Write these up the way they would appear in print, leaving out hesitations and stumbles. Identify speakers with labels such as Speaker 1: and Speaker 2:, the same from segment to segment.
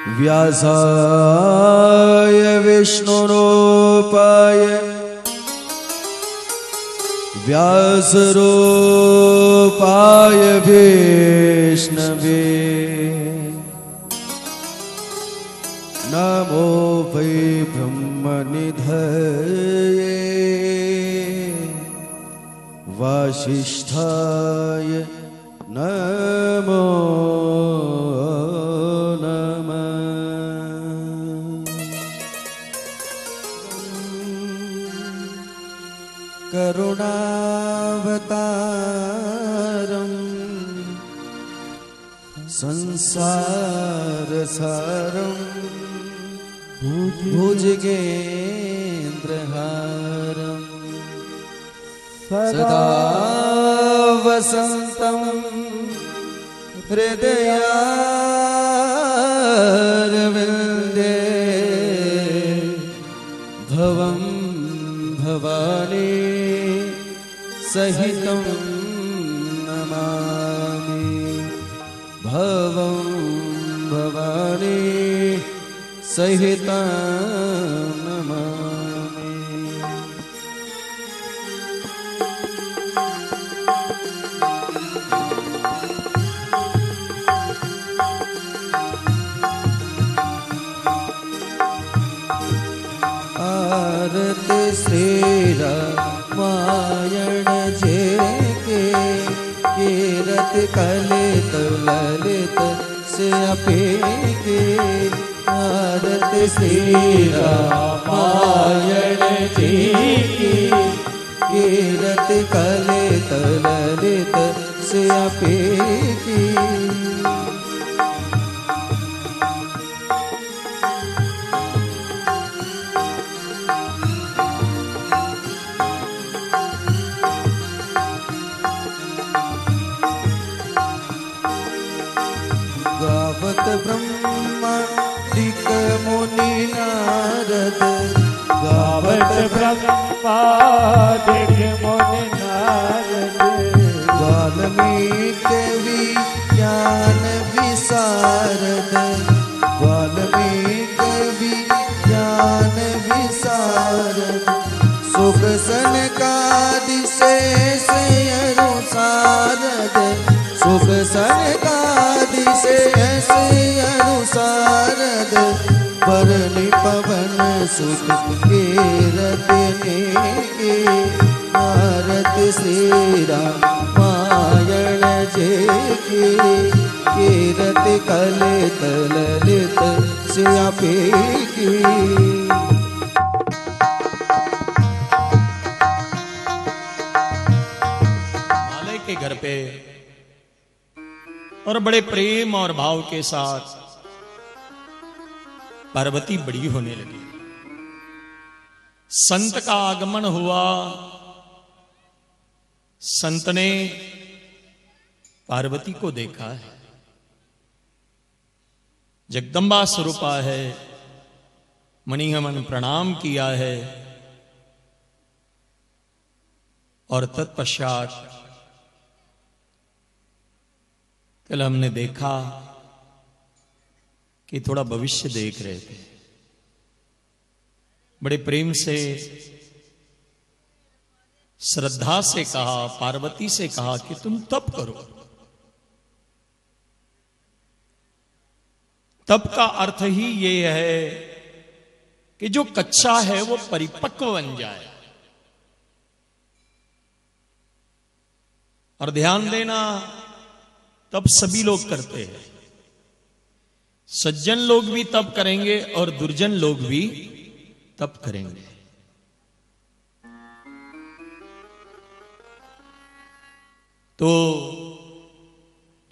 Speaker 1: व्यासाय विष्णुरूपाय व्यासरूपाय विष्णवे नमो वै ब्रह्मनिधये वासिष्ठाय नमो करुणावतारम् संसारसारम् भुजगेन्द्रहारम् सदा वसन्तं हृदयारविन्दे भवं भवानी सहितं नमामि भवं भवानी सहितं नमामि। आरती श्री रामायण जय के कीरत कलित ललित से अपेके आरती श्री रामायण जय के कीरत कलित ललित से अपेके ब्रह्मादिक मुनि नारद
Speaker 2: गावत ब्रह्मादिक मुनि नारद
Speaker 1: वाल्मीकि विज्ञान विशारद वाल्मीकि विज्ञान विशारद सुख सनकादि शेष अनुसारद सुख सनकादि शेष अनुसारद परनि पवन सुत कीरत नेके नारद श्री रामायण जय के कीरत कलित ललित से अपेके
Speaker 3: माले के घर पे और बड़े प्रेम और भाव के साथ पार्वती बड़ी होने लगी। संत का आगमन हुआ। संत ने पार्वती को देखा है, जगदम्बा स्वरूपा है, मणिहमन प्रणाम किया है और तत्पश्चात कल हमने देखा कि थोड़ा भविष्य देख रहे थे। बड़े प्रेम से श्रद्धा से कहा, पार्वती से कहा कि तुम तप करो। तप का अर्थ ही ये है कि जो कच्चा है वो परिपक्व बन जाए। और ध्यान देना, तब सभी लोग करते हैं। सज्जन लोग भी तप करेंगे और दुर्जन लोग भी तप करेंगे। तो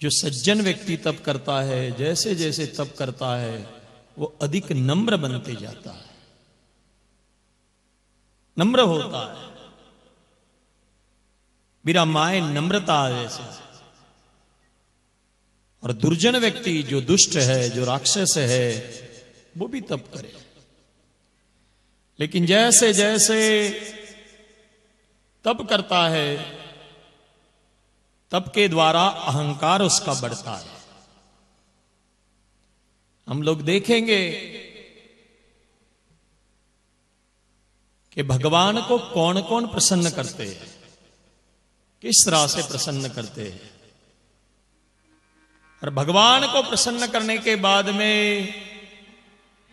Speaker 3: जो सज्जन व्यक्ति तप करता है, जैसे जैसे तप करता है वो अधिक नम्र बनते जाता है, नम्र होता है। मेरा माए नम्रता जैसे। और दुर्जन व्यक्ति जो दुष्ट है, जो राक्षस है, वो भी तप करे। लेकिन जैसे जैसे तप करता है, तप के द्वारा अहंकार उसका बढ़ता है। हम लोग देखेंगे कि भगवान को कौन कौन प्रसन्न करते हैं, किस तरह से प्रसन्न करते हैं। और भगवान को प्रसन्न करने के बाद में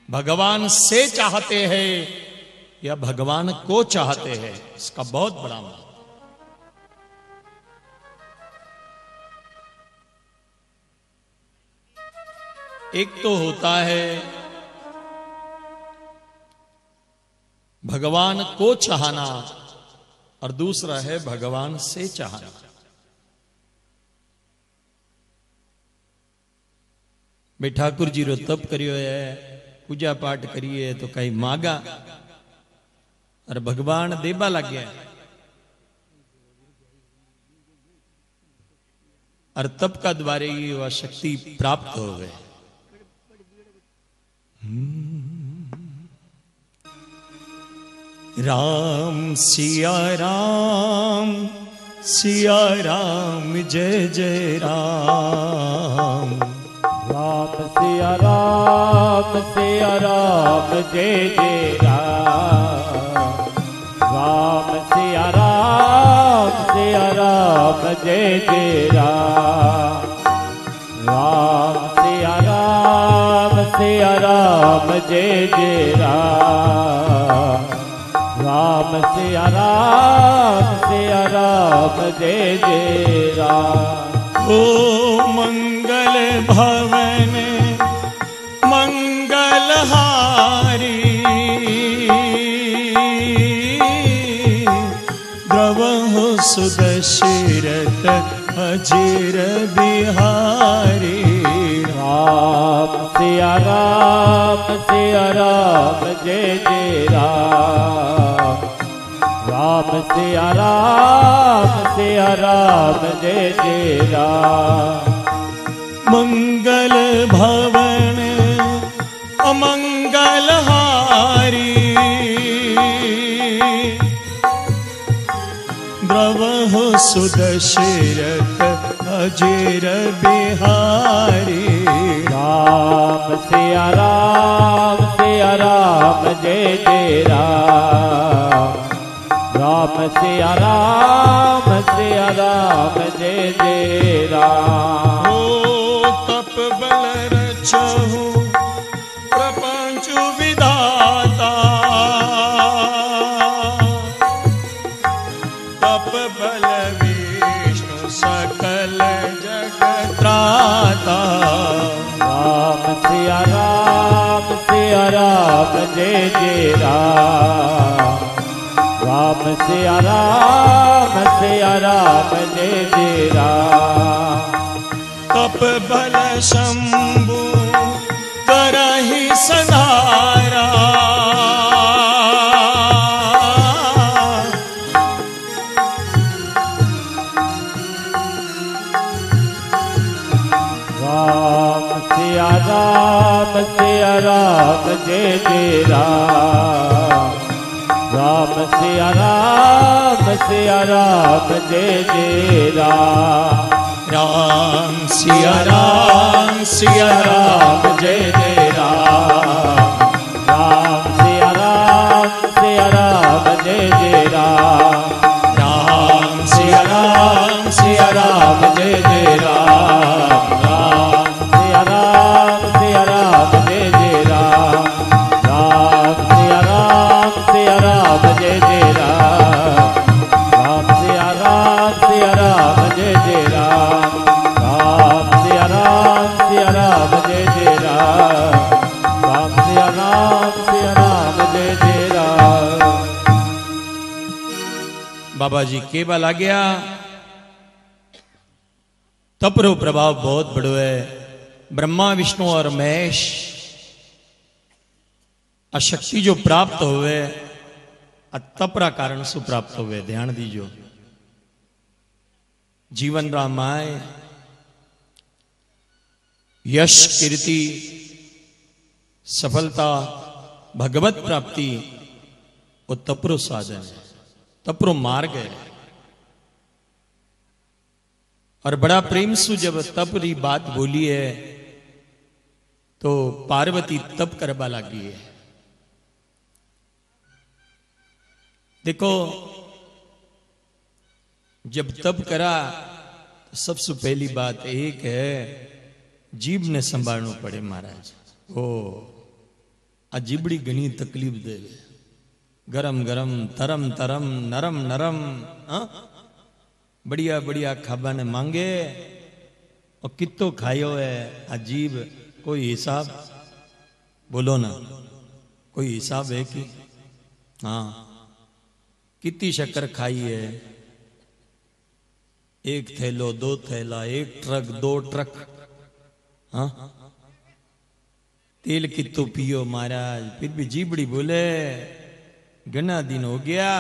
Speaker 3: भगवान से चाहते हैं या भगवान को चाहते हैं, इसका बहुत बड़ा महत्व। एक तो होता है भगवान को चाहना और दूसरा है भगवान से चाहना। भाई ठाकुर जी रो तप करियो है, पूजा पाठ करिए तो कहीं मांगा और भगवान देबा लग गया और तप का द्वारे ही वह शक्ति प्राप्त हो गए। राम सिया राम जय जय राम।
Speaker 2: राम सिया राम जय जय राम। राम सिया राम जय जय राम। राम सिया राम जय जय राम। राम सिया राम जय जय राम।
Speaker 3: ओ मंगल भवन मंगलहारी द्रवहु सुदशरथ अजिर बिहारी।
Speaker 2: राम सिया राम जय जय राम। राम सिया राम जय जय राम।
Speaker 3: मंगल भवन अमंगलहारी द्रवहु सुदशरथ अजिर बिहारी।
Speaker 2: राम सिया राम जय जय राम। राम सिया राम जय जय राम।
Speaker 3: ओ तप बल रचहु प्रपंच विधाता तप बल विष्णु सकल जगत त्राता।
Speaker 2: राम सिया राम जय जय राम। राम सिया राम जय जय राम।
Speaker 3: तप बल शंभु करहि संहारा
Speaker 2: राम सिया राम जय जय राम। राम सिया राम जय जय राम।
Speaker 3: राम सिया राम जय जय राम।
Speaker 2: राम सिया राम जय जय राम।
Speaker 3: राम सिया राम जय जय राम।
Speaker 2: राम सिया राम जय जय राम। राम सिया राम जय जय राम। राम सिया राम जय जय राम। राम सिया राम जय जय राम। राम सिया राम जय जय राम।
Speaker 3: बाबा जी केवल आ गया। तपरो प्रभाव बहुत बड़ो है। ब्रह्मा विष्णु और महेश अशक्ति जो प्राप्त हुए तपरा कारण सु प्राप्त हुए। ध्यान दीजो जीवन रामाय यश कीर्ति सफलता भगवत प्राप्ति वो तपरो साधन है, तपरो मार्ग है। और बड़ा प्रेम सु जब तप री बात बोली है तो पार्वती तप करवा लगी है। देखो, जब तप करा तो सबसे पहली बात एक है, जीभ ने संभालना पड़े महाराज। ओ आ जीबड़ी घनी तकलीफ दे, गरम गरम, तरम तरम, नरम नरम, बढ़िया बढ़िया खाबा ने मांगे और कितो खायो है अजीब, कोई हिसाब बोलो ना, कोई हिसाब है कि? हाँ, कितनी शक्कर खाई है? एक थैलो, दो थैला, एक ट्रक, दो ट्रक। हाँ, तेल कितो पियो महाराज, फिर भी जीबड़ी बोले घना दिन हो गया,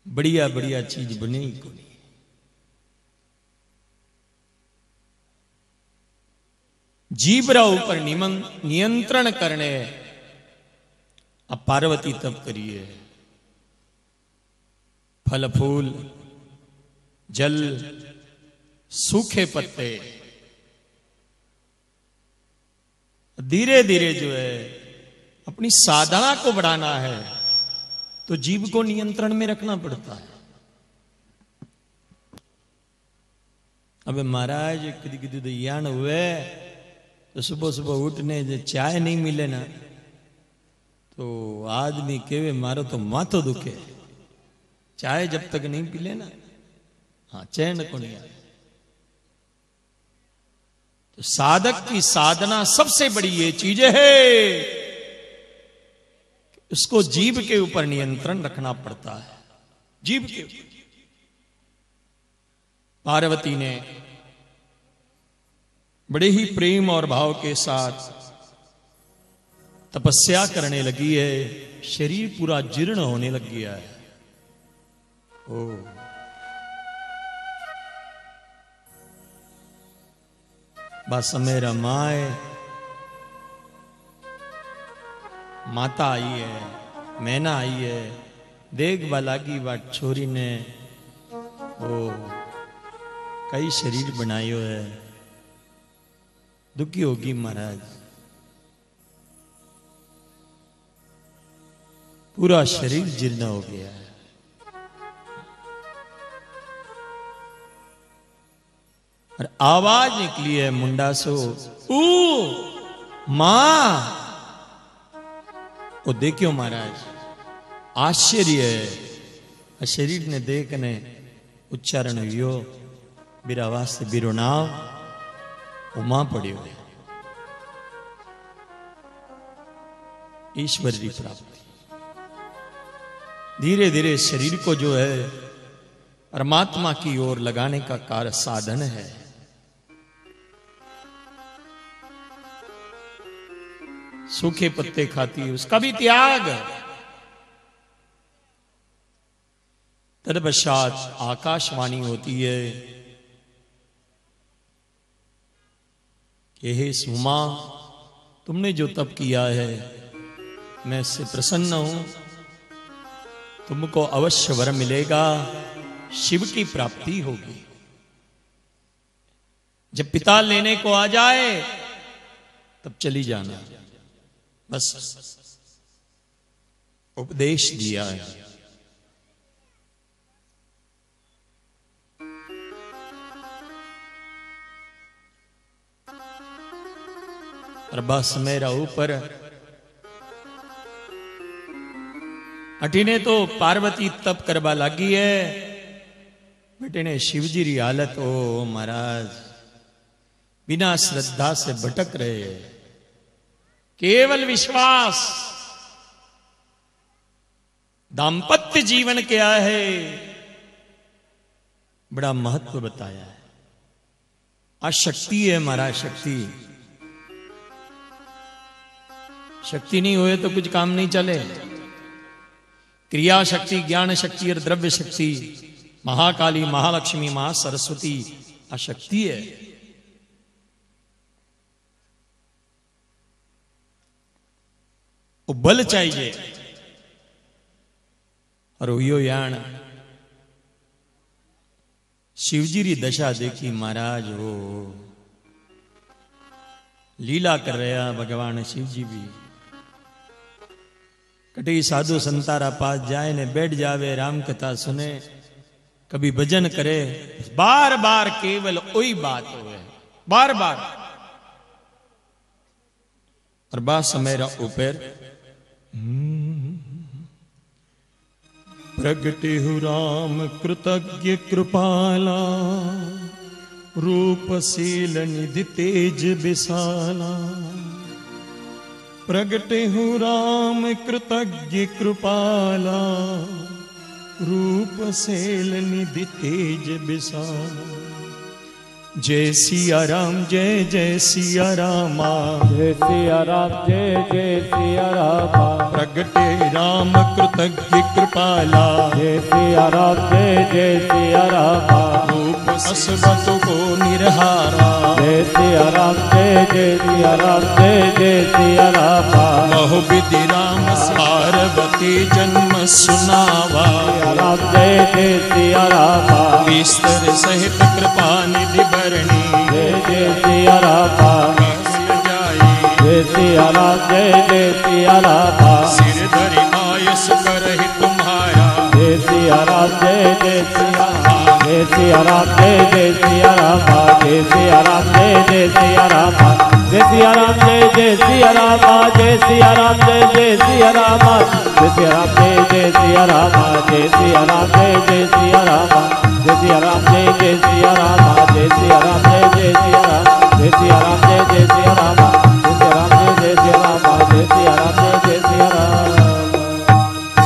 Speaker 3: बढ़िया बढ़िया चीज बनी को। जीबरा ऊपर नियंत्रण करने अब पार्वती तप करिए। फल फूल, जल, सूखे पत्ते, धीरे धीरे जो है अपनी साधना को बढ़ाना है तो जीव को नियंत्रण में रखना पड़ता है। अब महाराज कदी कदी तो यान हुए तो सुबह सुबह उठने जो चाय नहीं मिले ना तो आदमी केवे मारो तो माथो दुखे, चाय जब तक नहीं पीले ना, हाँ, चैन को नहीं आए। तो साधक की साधना सबसे बड़ी ये चीज है, उसको जीभ के ऊपर नियंत्रण रखना पड़ता है। जीभ के ऊपर पार्वती ने बड़े ही प्रेम और भाव के साथ तपस्या करने लगी है। शरीर पूरा जीर्ण होने लग गया है। ओ बस मेरा माए माता आई है, मैना आई है, देख लागी बाट छोरी ने ओ कई शरीर बनायो है, दुखी होगी महाराज। पूरा शरीर जीर्ण हो गया है। और आवाज निकली है मुंडा सो, ऊ मां। वो देखियो महाराज, आश्चर्य है। शरीर ने देखने उच्चारण हुयो, बीरा वास्ते बीरो नाव उमा पड़ियो है। ईश्वर की प्राप्ति धीरे धीरे शरीर को जो है परमात्मा की ओर लगाने का कार्य साधन है। सूखे पत्ते खाती है, उसका भी त्याग। तत्पश्चात आकाशवाणी होती है कि हे सुमा, तुमने जो तप किया है मैं इससे प्रसन्न हूं, तुमको अवश्य वर मिलेगा, शिव की प्राप्ति होगी। जब पिता लेने को आ जाए तब चली जाना, बस उपदेश दिया है। और बस मेरा ऊपर अटीने तो पार्वती तप करवा लगी है, बेटे ने शिवजी री हालत ओ महाराज बिना श्रद्धा से भटक रहे हैं। केवल विश्वास, दाम्पत्य जीवन क्या है बड़ा महत्व बताया है। आज शक्ति है महाराज, शक्ति। शक्ति नहीं हुए तो कुछ काम नहीं चले। क्रिया शक्ति, ज्ञान शक्ति और द्रव्य शक्ति, महाकाली, महालक्ष्मी, महासरस्वती आ शक्ति है। वो बल चाहिए। और यो यान शिवजी री दशा देखी महाराज, हो लीला कर रहा भगवान शिव जी भी। कटी साधु संतारा पास जाए ने बैठ जावे, राम कथा सुने, कभी भजन करे, बार बार केवल वही बात हो, बार बार। और बात समय ऊपर प्रगटे हु राम कृतज्ञ कृपाला, रूपशील निधि तेज विशाला। प्रगटे हु राम कृतज्ञ कृपाला, रूपशील निधि तेज विशाला। जय सिया राम, जय जय सिया रामा,
Speaker 2: जय सिया राम, जय जय सिया रामा।
Speaker 3: प्रगटे राम कृतज्ञ कृपाला,
Speaker 2: जय सिया राम, जय जय सिया रामा।
Speaker 3: रूप असबत को निरहारा,
Speaker 2: जय सिया राम, जय जय सिया राम, जय जय सिया रामा।
Speaker 3: बहु विधि राम पार्वती जन्म सुनावा,
Speaker 2: राम जय जय सिया रामा।
Speaker 3: विस्तर सहित कृपा निधि बरणी,
Speaker 2: जय जय सिया रामा। जय सिया राम, जय जय सिया रामा।
Speaker 3: सिर धरि आयस करहि तुम्हारा,
Speaker 2: जय सिया राम, जय जय सिया राम। जय सिया राम, जय जय सिया रामा। जय सिया राम, जय जय सिया रामा। जय सिया राम, जय जय सिया रामा। जय सिया राम, जय जय सिया रामा। जय सिया राम, जय जय सिया रामा। जय सिया राम, जय जय सिया रामा। जय सिया राम, जय जय सिया रामा। जय सिया राम, जय जय सिया रामा। जय सिया राम, जय जय सिया रामा। जय सिया राम, जय जय सिया रामा। जय सिया राम, जय जय सिया रामा।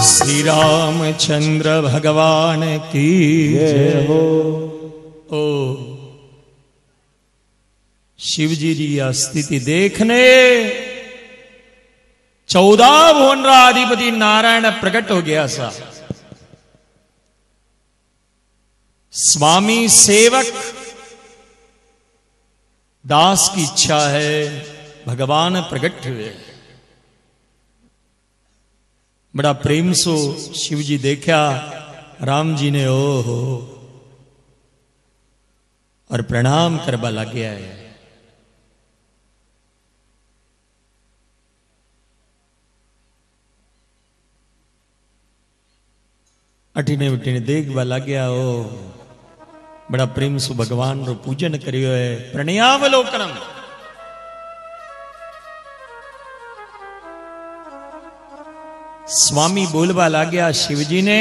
Speaker 3: श्री रामचंद्र भगवान की जय हो। ओ शिव जी की यह स्थिति देखने 14 भुवन अधिपति नारायण प्रकट हो गया सा। स्वामी सेवक दास की इच्छा है, भगवान प्रकट हुए। बड़ा प्रेम सो शिव जी देखा, राम जी ने ओ हो और प्रणाम करवा लग गया है। अठीने उठीने देखवा लग गया, ओ बड़ा प्रेम सु भगवान रो पूजन करियो है। प्रणयावलोकनम स्वामी बोलवा ला गया शिवजी ने,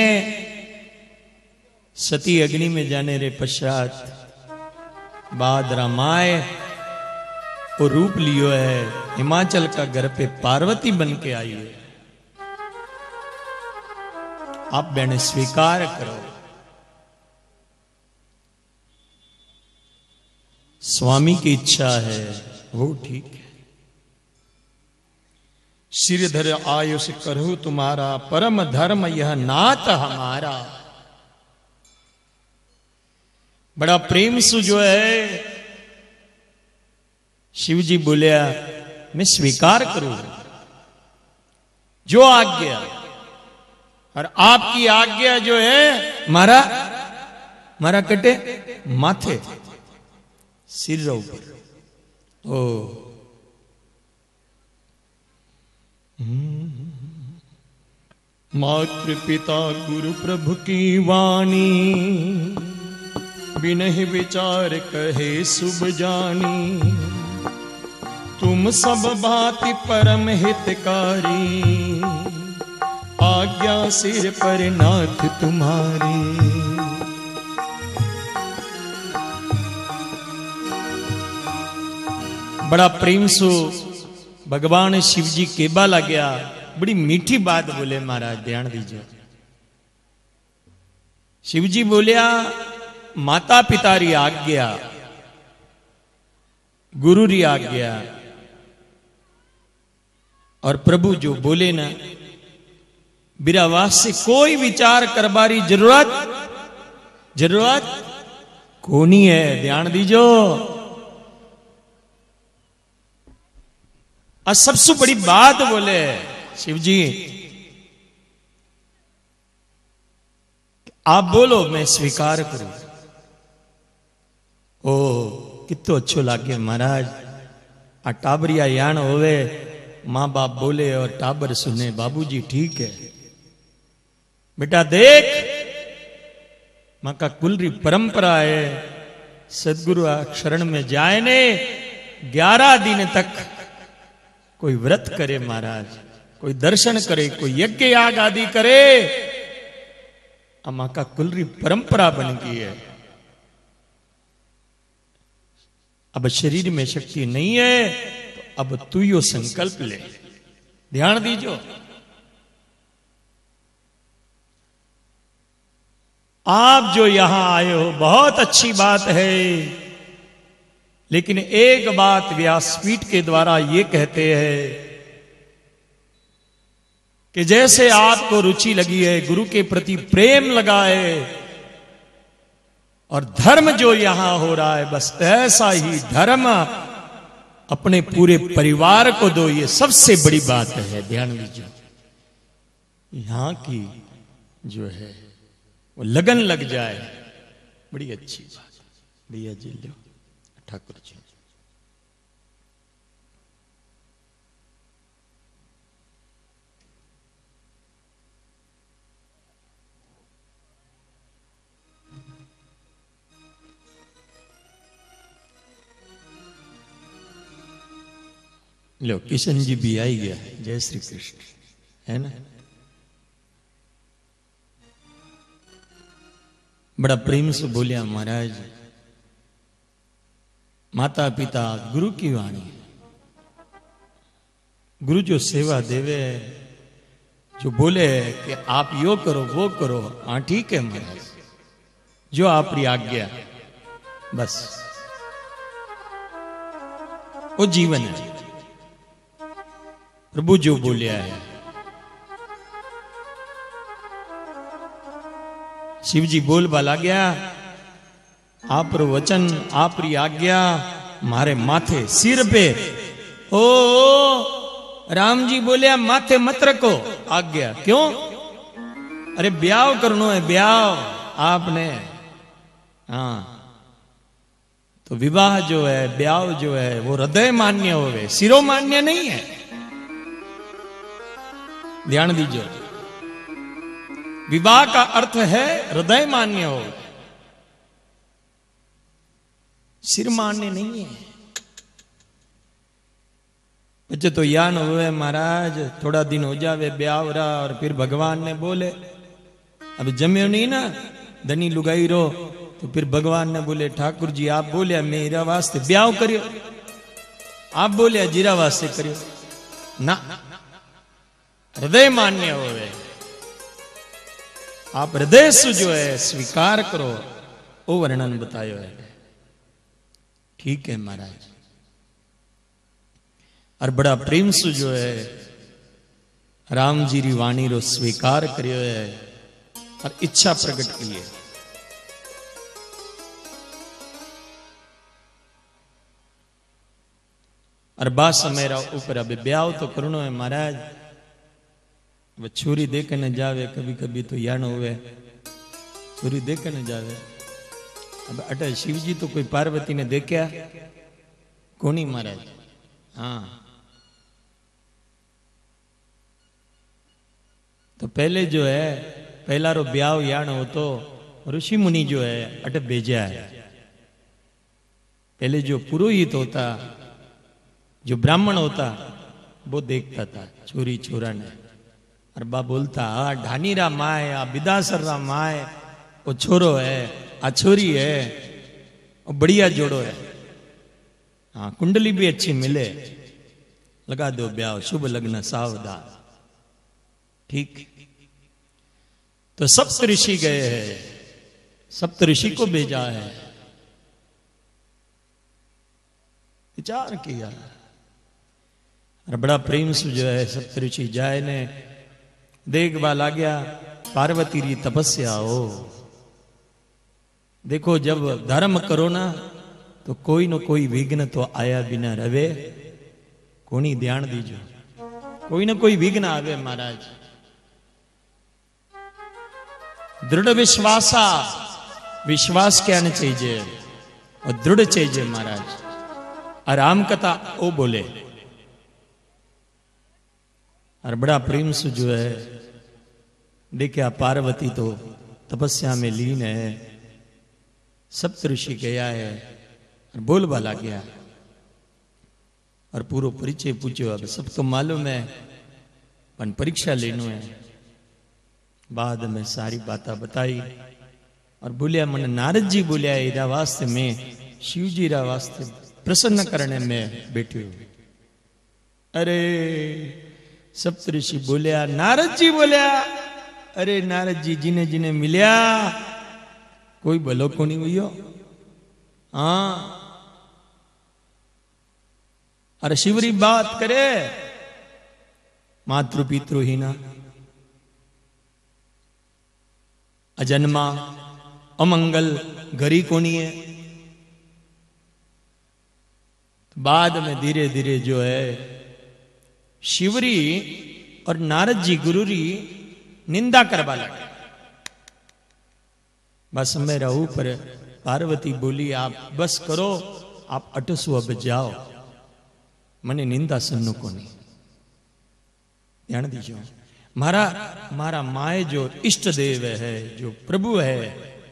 Speaker 3: सती अग्नि में जाने रे पश्चात बाद रामाय वो रूप लियो है, हिमाचल का घर पे पार्वती बन के आई है। आप बहने स्वीकार करो। स्वामी की इच्छा है वो ठीक है। सिरधर आयुष करहु तुम्हारा, परम धर्म यह नाथ हमारा। बड़ा प्रेम सु जो है शिव जी बोलिया, मैं स्वीकार करूं जो आज्ञा, और आपकी आज्ञा जो है मारा कटे माथे सिर ऊपर। ओ मातृ पिता गुरु प्रभु की वाणी, बिनहि विचार कहे शुभ जानी। तुम सब भांति परम हितकारी, आज्ञा सिर पर नाथ तुम्हारी। बड़ा प्रेम सो भगवान शिव जी केबा लग गया, बड़ी मीठी बात बोले महाराज ध्यान दीजिए। शिव जी बोलिया, माता पिता री आज्ञा, गुरु री आज्ञा, और प्रभु जो बोले ना, बिना वास से कोई विचार करबारी जरूरत कोनी है। ध्यान दीजो। और सबसे बड़ी बात बोले शिव जी, आप बोलो मैं स्वीकार करूं। ओ कितो अच्छो लागे महाराज, आ टाबरिया यान होवे, माँ बाप बोले और टाबर सुने, बाबूजी ठीक है बेटा देख, माँ का कुल री परंपरा है, सदगुरु शरण में जाए ने 11 दिन तक कोई व्रत करे महाराज, कोई दर्शन करे, कोई यज्ञ याग आदि करे, माँ का कुल री परंपरा बन गई है। अब शरीर में शक्ति नहीं है तो अब तू यो संकल्प ले, ध्यान दीजो। आप जो यहां आए हो बहुत अच्छी बात है, लेकिन एक बात व्यासपीठ के द्वारा ये कहते हैं कि जैसे आपको रुचि लगी है, गुरु के प्रति प्रेम लगा है, और धर्म जो यहां हो रहा है, बस ऐसा ही धर्म अपने पूरे परिवार को दो, ये सबसे बड़ी बात है। ध्यान दीजिए, यहां की जो है वो लगन लग जाए, बड़ी अच्छी बात। भैया जी लो, ठाकुर जी लो, किशन जी भी आई गया। जय श्री कृष्ण, है ना। बड़ा प्रेम से बोलिया महाराज, माता पिता गुरु की वाणी, गुरु जो सेवा देवे, जो बोले कि आप यो करो वो करो, हाँ ठीक है महाराज, जो आपकी आज्ञा, बस वो जीवन है। प्रभु जो बोलिया है, शिव जी बोल बाला गया, आप रो वचन आप री आज्ञा मारे माथे सिर पे। ओ राम जी बोलिया माथे मत रखो आज्ञा, क्यों? अरे ब्याह करनो है, ब्याह आपने, हाँ तो विवाह जो है, ब्याह जो है वो हृदय मान्य होवे, सिरो मान्य नहीं है। ध्यान दीजिए, विवाह का अर्थ है हृदय मान्य हो, सिर मान्य नहीं है। बच्चे तो यान हुए महाराज, थोड़ा दिन हो जावे ब्याह हो रहा, और फिर भगवान ने बोले, अब जम्यो नहीं ना, धनी लुगाई रो, तो फिर भगवान ने बोले ठाकुर जी आप बोलिया मेरा वास्ते ब्याह करियो, आप बोलिया जीरा वास्ते करियो ना, हृदय मान्य होवे, आप हृदय से जो है स्वीकार करो, वो वर्णन बतायो है। ठीक है महाराज, और बड़ा प्रेम से जो है राम जी री वाणी रो स्वीकार करियो है, और इच्छा प्रकट की है। और बास मेरा ऊपर अब ब्याह तो करनो है महाराज, वो छुरी देके न जावे, कभी कभी तो यान होवे छुरी देके न जावे। अब अटे शिव जी तो कोई पार्वती ने देखा कोनी महाराज, हाँ तो पहले जो है पहला रो ब्याह यान हो तो ऋषि मुनि जो है अटे भेजा है। पहले जो पुरोहित होता, जो ब्राह्मण होता, वो देखता था छोरी छोरा ने, और बा बोलता आ ढानीरा माए, आ बिदासर रा माए, वो छोरो है, आ छोरी है, वो बढ़िया जोड़ो है, हाँ कुंडली भी अच्छी मिले, लगा दो ब्याह, शुभ लग्न सावधान। ठीक, तो सप्त ऋषि गए हैं, सप्त ऋषि को भेजा है, विचार किया, और बड़ा प्रेम से जो है सप्त ऋषि जाए ने देखभाल आ गया, पार्वती री तपस्या हो। देखो जब धर्म करो ना तो कोई न कोई विघ्न तो आया बिना रवे, कोनी ध्यान दीजो, कोई न कोई विघ्न आवे महाराज। दृढ़ विश्वास क्या न चाहिए, और दृढ़ चाहिए महाराज। और राम कथा वो बोले। और बड़ा प्रेम से जो है देखा पार्वती तो तपस्या में लीन है, सप्तऋषि गया है और बोलबाला गया और पूरा परिचय पूछो। अब सब तो मालूम है पर परीक्षा लेनो है। बाद में सारी बातें बताई और बोलिया मन नारद जी बोलिया इरा वास्ते में शिव जी रा वास्ते प्रसन्न करने में बैठी हूं। अरे सप्तऋषि बोलिया, नारद जी बोलिया, अरे नारद जी जिन्हें जिन्हें मिलिया कोई भलो को नहीं हुई हो। हाँ अरे शिवरी बात करे मातृ पितृहीना, अजन्मा, अमंगल, घरी कोनी है। बाद में धीरे धीरे जो है शिवरी और नारद जी गुरुरी निंदा करवा लगे। बस मैं रहूं पर पार्वती बोली आप बस करो, आप अटसो अब जाओ, मने निंदा सन्नो को नहीं। ध्यान दीजिए, मारा माए जो इष्ट देव है, जो प्रभु है,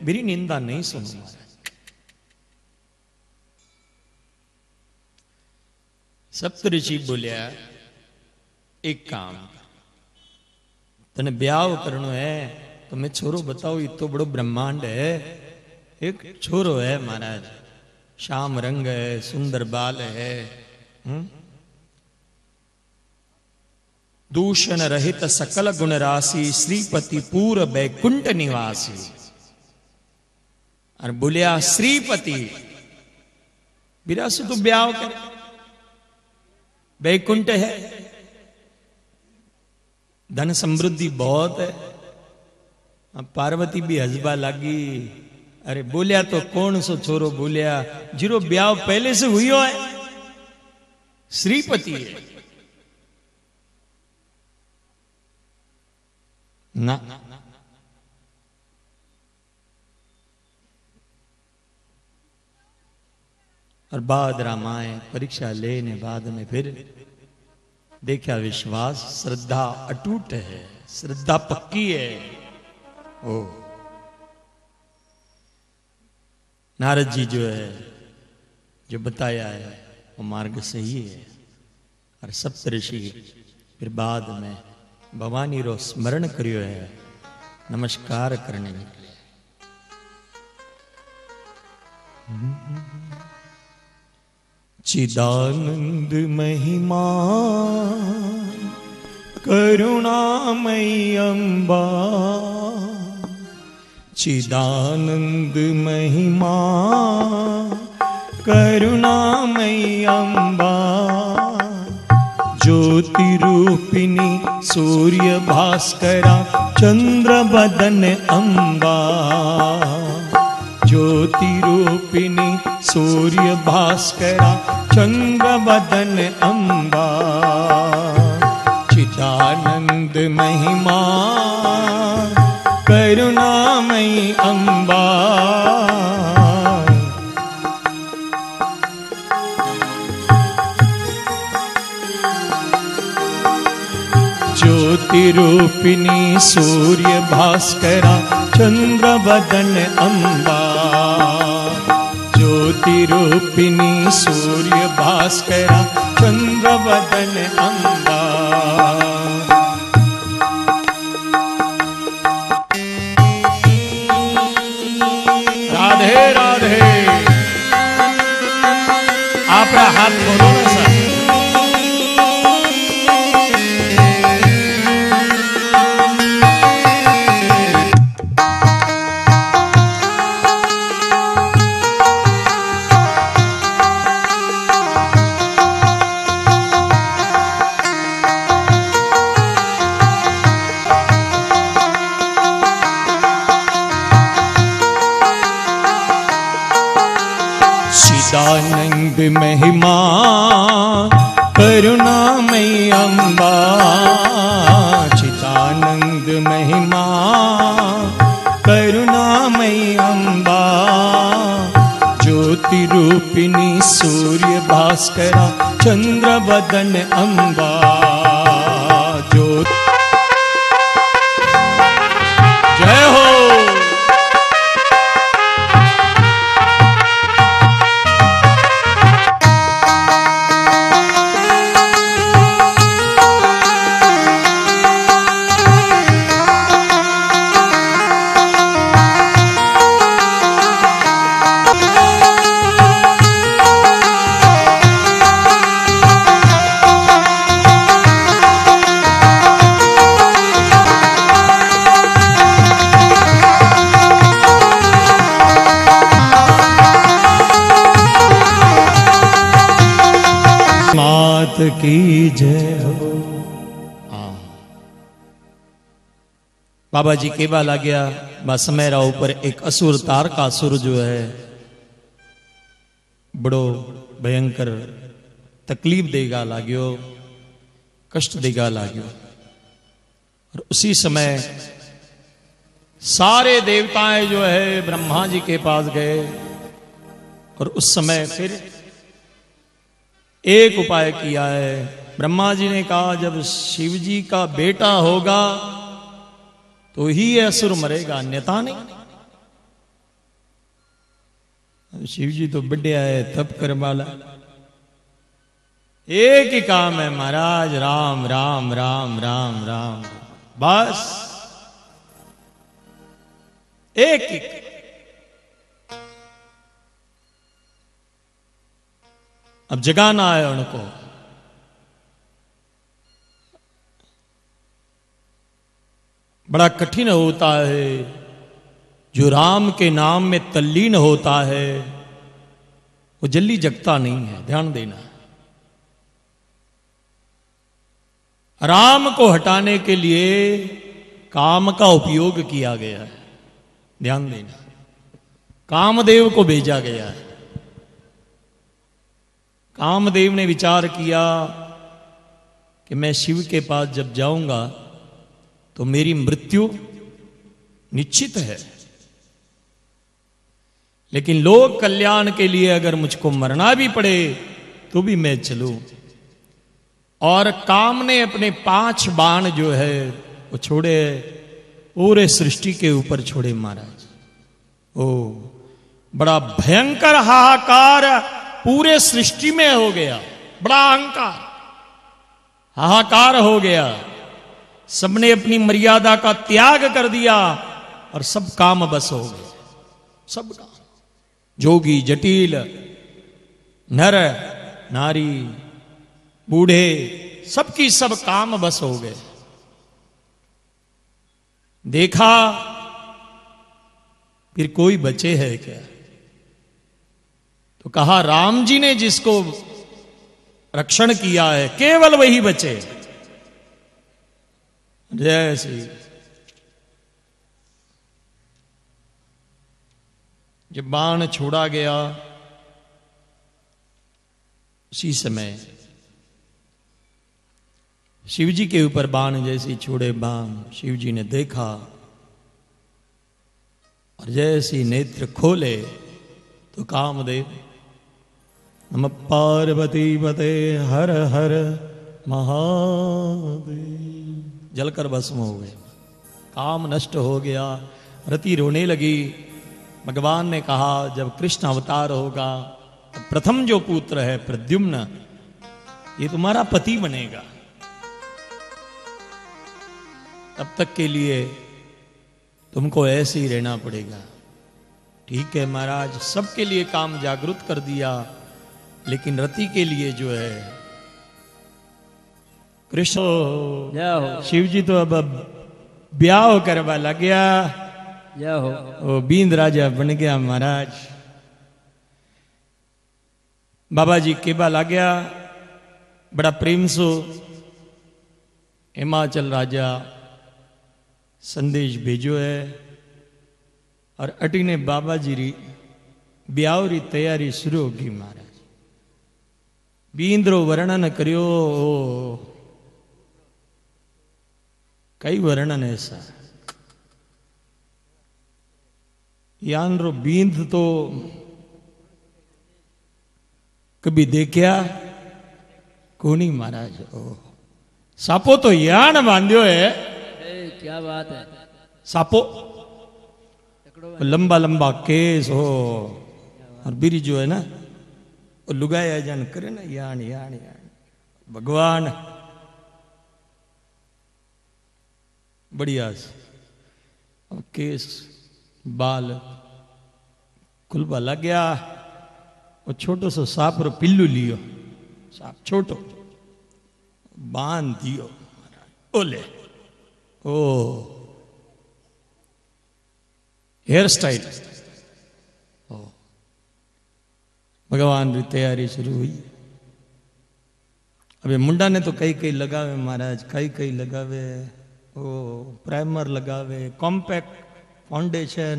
Speaker 3: मेरी निंदा नहीं सुनो। सप्तऋषि बोलिया एक काम तने ब्याह करनो है तो मैं छोरो बताओ, ये तो बड़ो ब्रह्मांड है। एक छोरो है महाराज, श्याम रंग है, सुंदर बाल है, दूषण रहित सकल गुण राशि, श्रीपति पूर बैकुंठ निवासी। और बोलिया श्रीपति बिरासु तो ब्याह कर, बैकुंठ है, धन समृद्धि बहुत है। अब पार्वती भी हजबा लगी। अरे बोलिया तो कौन सो छोरो बोलिया जीरो ब्याह पहले से हुई है, श्रीपति है ना। और बाद रामायण परीक्षा लेने बाद में फिर देखा विश्वास, श्रद्धा अटूट है, श्रद्धा पक्की है। ओ नारद जी जो है जो बताया है वो मार्ग सही है। और सप्तऋषि फिर बाद में भवानी रो स्मरण करियो है, नमस्कार करने निकले। चिदानंद महिमा करुणामयी अम्बा, चिदानंद महिमा करुणामयी अम्बा, ज्योति रूपिणी सूर्य भास्करा चंद्र बदन अम्बा, ज्योति रूपिणी सूर्य भास्करा चंद्र बदन अम्बा, चिदानंद महिमा करुणामयी अम्बा। ज्योति रूपिणी सूर्य भास्करा चंद्र बदन अम्बा, ज्योति रूपिणी सूर्य भास्करा चंद्र बदन अम्बा। राधे राधे। आप हाथ खोलो ना सर। चिदानंद महिमा करुणामयी अम्बा, चिदानंद महिमा करुणामयी अम्बा, ज्योति रूपिणी सूर्य वास करा चंद्र बदन अंबा जो जय हो। मात की जय हो। हाँ बाबा जी केवा ला गया बासमेरा ऊपर एक असुर तार का असुर जो है बड़ो भयंकर तकलीफ देगा लाग्यो, कष्ट देगा लाग्यो। और उसी समय सारे देवताएं जो है ब्रह्मा जी के पास गए और उस समय फिर एक उपाय किया है। ब्रह्मा जी ने कहा जब शिव जी का बेटा होगा तो ही यह असुर मरेगा, अन्यथा नहीं। शिव जी तो बढ़िया है, तप कर वाला। एक ही काम है महाराज, राम राम राम राम राम, बस एक ही। अब जगाना है उनको। बड़ा कठिन होता है जो राम के नाम में तल्लीन होता है, वो जल्दी जगता नहीं है, ध्यान देना। राम को हटाने के लिए काम का उपयोग किया गया है, ध्यान देना। कामदेव को भेजा गया है। कामदेव ने विचार किया कि मैं शिव के पास जब जाऊंगा तो मेरी मृत्यु निश्चित है, लेकिन लोक कल्याण के लिए अगर मुझको मरना भी पड़े तो भी मैं चलूं। और काम ने अपने 5 बाण जो है वो छोड़े, पूरे सृष्टि के ऊपर छोड़े महाराज। ओ बड़ा भयंकर हाहाकार पूरे सृष्टि में हो गया, बड़ा अहंकार, हाहाकार हो गया। सबने अपनी मर्यादा का त्याग कर दिया और सब काम बस हो गए, सब काम। जोगी जटिल, नर नारी, बूढ़े, सबकी सब काम बस हो गए। देखा फिर कोई बचे है क्या? तो कहा राम जी ने जिसको रक्षण किया है केवल वही बचे। जय श्री। जब बाण छोड़ा गया उसी समय शिव जी के ऊपर बाण जैसे छोड़े बाण, शिव जी ने देखा और जैसे नेत्र खोले तो कामदेव नमः पार्वती पते हर हर महादेव जलकर भस्म हो गए। काम नष्ट हो गया। रति रोने लगी। भगवान ने कहा जब कृष्ण अवतार होगा तो प्रथम जो पुत्र है प्रद्युम्न, ये तुम्हारा पति बनेगा। तब तक के लिए तुमको ऐसे ही रहना पड़ेगा। ठीक है महाराज, सबके लिए काम जागृत कर दिया, लेकिन रति के लिए जो है कृष्ण शिव जी तो अब ब्याह करवा लग गया। वो बींद राजा बन गया महाराज। बाबा जी केबा ला गया, बड़ा प्रेम सो हिमाचल राजा संदेश भेजो है और अटी ने बाबा जी री ब्याह री तैयारी शुरू होगी महाराज। बींद्रो वर्णन करियो, कई वर्णन ऐसा यान रो बींद तो कभी देखा कोनी महाराज। ओ सापो तो यान बांध्यो है।
Speaker 2: क्या बात है।
Speaker 3: सापो लंबा लंबा केस हो और बीरी जो है ना वो लुगाया जान करे ना यान यान यान भगवान बढ़िया केस बाल खुलबा लग गया। वो छोटो सो सांप रो पिल्लू लियो, सांप छोटो बांध दियो ओले। ओ हेयर स्टाइल ओ भगवान की तैयारी शुरू हुई। अबे मुंडा ने तो कई कई लगावे महाराज, कई कई लगावे। ओ प्राइमर लगावे, कॉम्पैक्ट फाउंडेशन,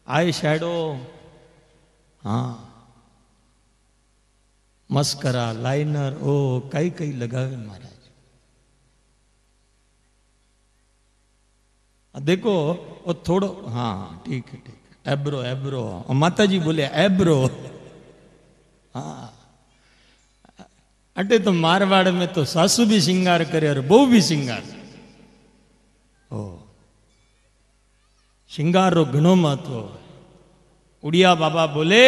Speaker 3: आई शैडो, हाँ मस्करा, लाइनर, ओ कई कई लगावे महाराज। देखो वो थोड़ो, हाँ ठीक है ठीक है, एब्रो एब्रो, और माता जी बोले एब्रो। हाँ अटे तो मारवाड़ में तो सासू भी श्रृंगार करे और बहू भी श्रृंगार। ओ श्रृंगार रो घणो महत्व। उड़िया बाबा बोले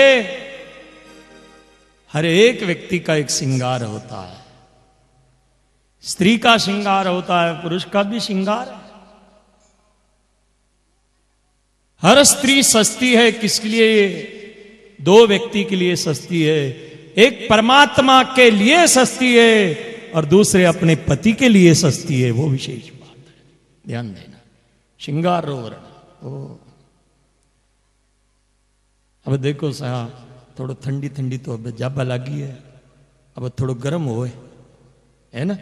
Speaker 3: हर एक व्यक्ति का एक श्रृंगार होता है। स्त्री का श्रृंगार होता है, पुरुष का भी श्रृंगार है। हर स्त्री सस्ती है, किसके लिए? दो व्यक्ति के लिए सस्ती है। एक परमात्मा के लिए सस्ती है और दूसरे अपने पति के लिए सस्ती है। वो विशेष बात है, ध्यान देना। श्रृंगार रोवरण। ओ अब देखो साहब थोड़ा ठंडी ठंडी तो अब जाबा लगी है, अब थोड़ा गर्म हो है ना।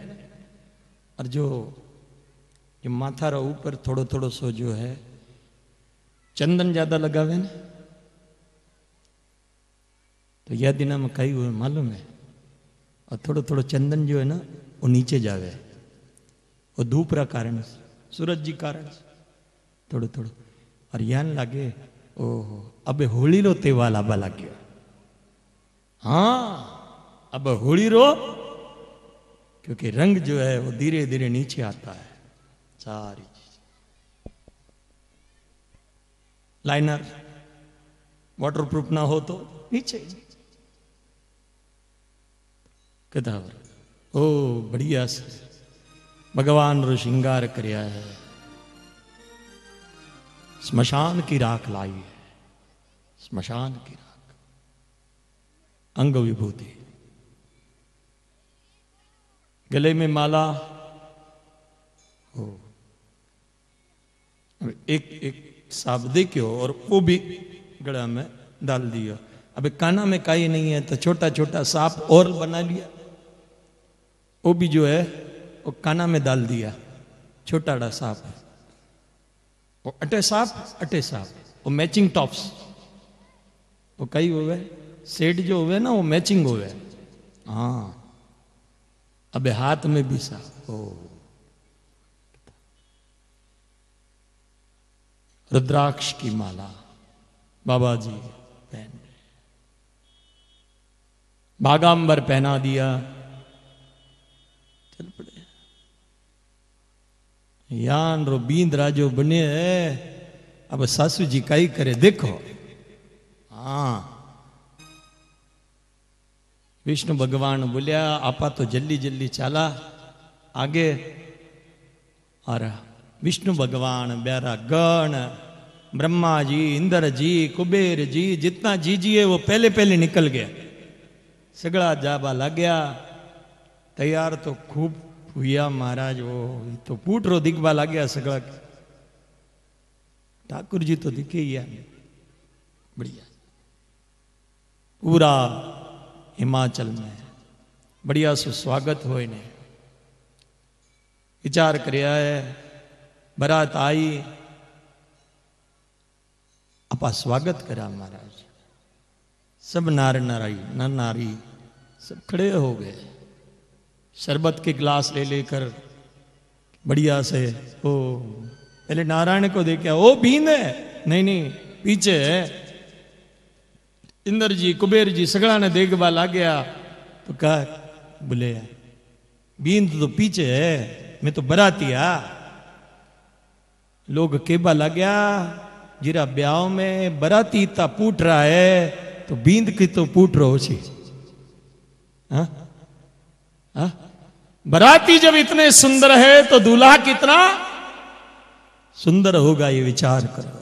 Speaker 3: और जो माथा रो ऊपर थोड़ो थोड़ो सो जो है चंदन ज्यादा लगावे ना, तो यह दिन में कई हुए मालूम है। और थोड़ो थोड़ो चंदन जो है ना वो नीचे जावे, वो धूप रा कारण, सूरज जी कारण थोड़ो थोड़ो। और यान लागे ओहो अब होली रो त्योहार आबा लाग्यो। हाँ अब होली रो, क्योंकि रंग जो है वो धीरे धीरे नीचे आता है। सारी लाइनर वाटरप्रूफ ना हो तो नीचे कदावर। ओ बढ़िया से भगवान रो श्रृंगार करया है। स्मशान की राख लाई है, स्मशान की राख, अंग विभूति, गले में माला। हो एक एक सांप देखियो और वो भी गला में डाल दिया। अब काना में काई नहीं है तो छोटा छोटा सांप और बना लिया, वो भी जो है वो काना में डाल दिया, छोटा सांप। वो अटे सांप वो मैचिंग टॉप्स, वो कई हुए सेट जो हुए ना वो मैचिंग हुए। हाँ अब हाथ में भी सांप। ओ रुद्राक्ष की माला बाबा जी पहन, बागांबर पहना दिया। चल पड़े यान रो बींद राजो बने है। अब सासू जी काई करे देखो। हाँ विष्णु भगवान बोलिया आपा तो जल्दी जल्दी चला आगे। और विष्णु भगवान ब्यारा गण, ब्रह्मा जी, इंद्र जी, कुबेर जी, जितना जी है वो पहले पहले निकल गया। सगड़ा जाबा लग गया। तैयार तो खूब हुआ महाराज। वो तो पूट रो दिखबा लग गया सगड़ा। ठाकुर जी तो दिखे ही बढ़िया। पूरा हिमाचल में बढ़िया सु स्वागत हो ने विचार करया है। बरात आई, आपा स्वागत करा महाराज। सब नार नारी सब खड़े हो गए। शरबत के गिलास ले लेकर बढ़िया से। ओ पहले नारायण को देखा, ओ बींद है, नहीं नहीं पीछे है। इंद्र जी कुबेर जी सगड़ा ने देखभाल आ गया तो कहा बोले बींद तो पीछे है, मैं तो बरातिया। लोग केबा लग गया जीरा ब्याह में बराती इतना पूट रहा है तो बींद की तो पूट रहो छी। हाँ? हाँ? बराती जब इतने सुंदर है तो दूल्हा कितना सुंदर होगा, ये विचार करो।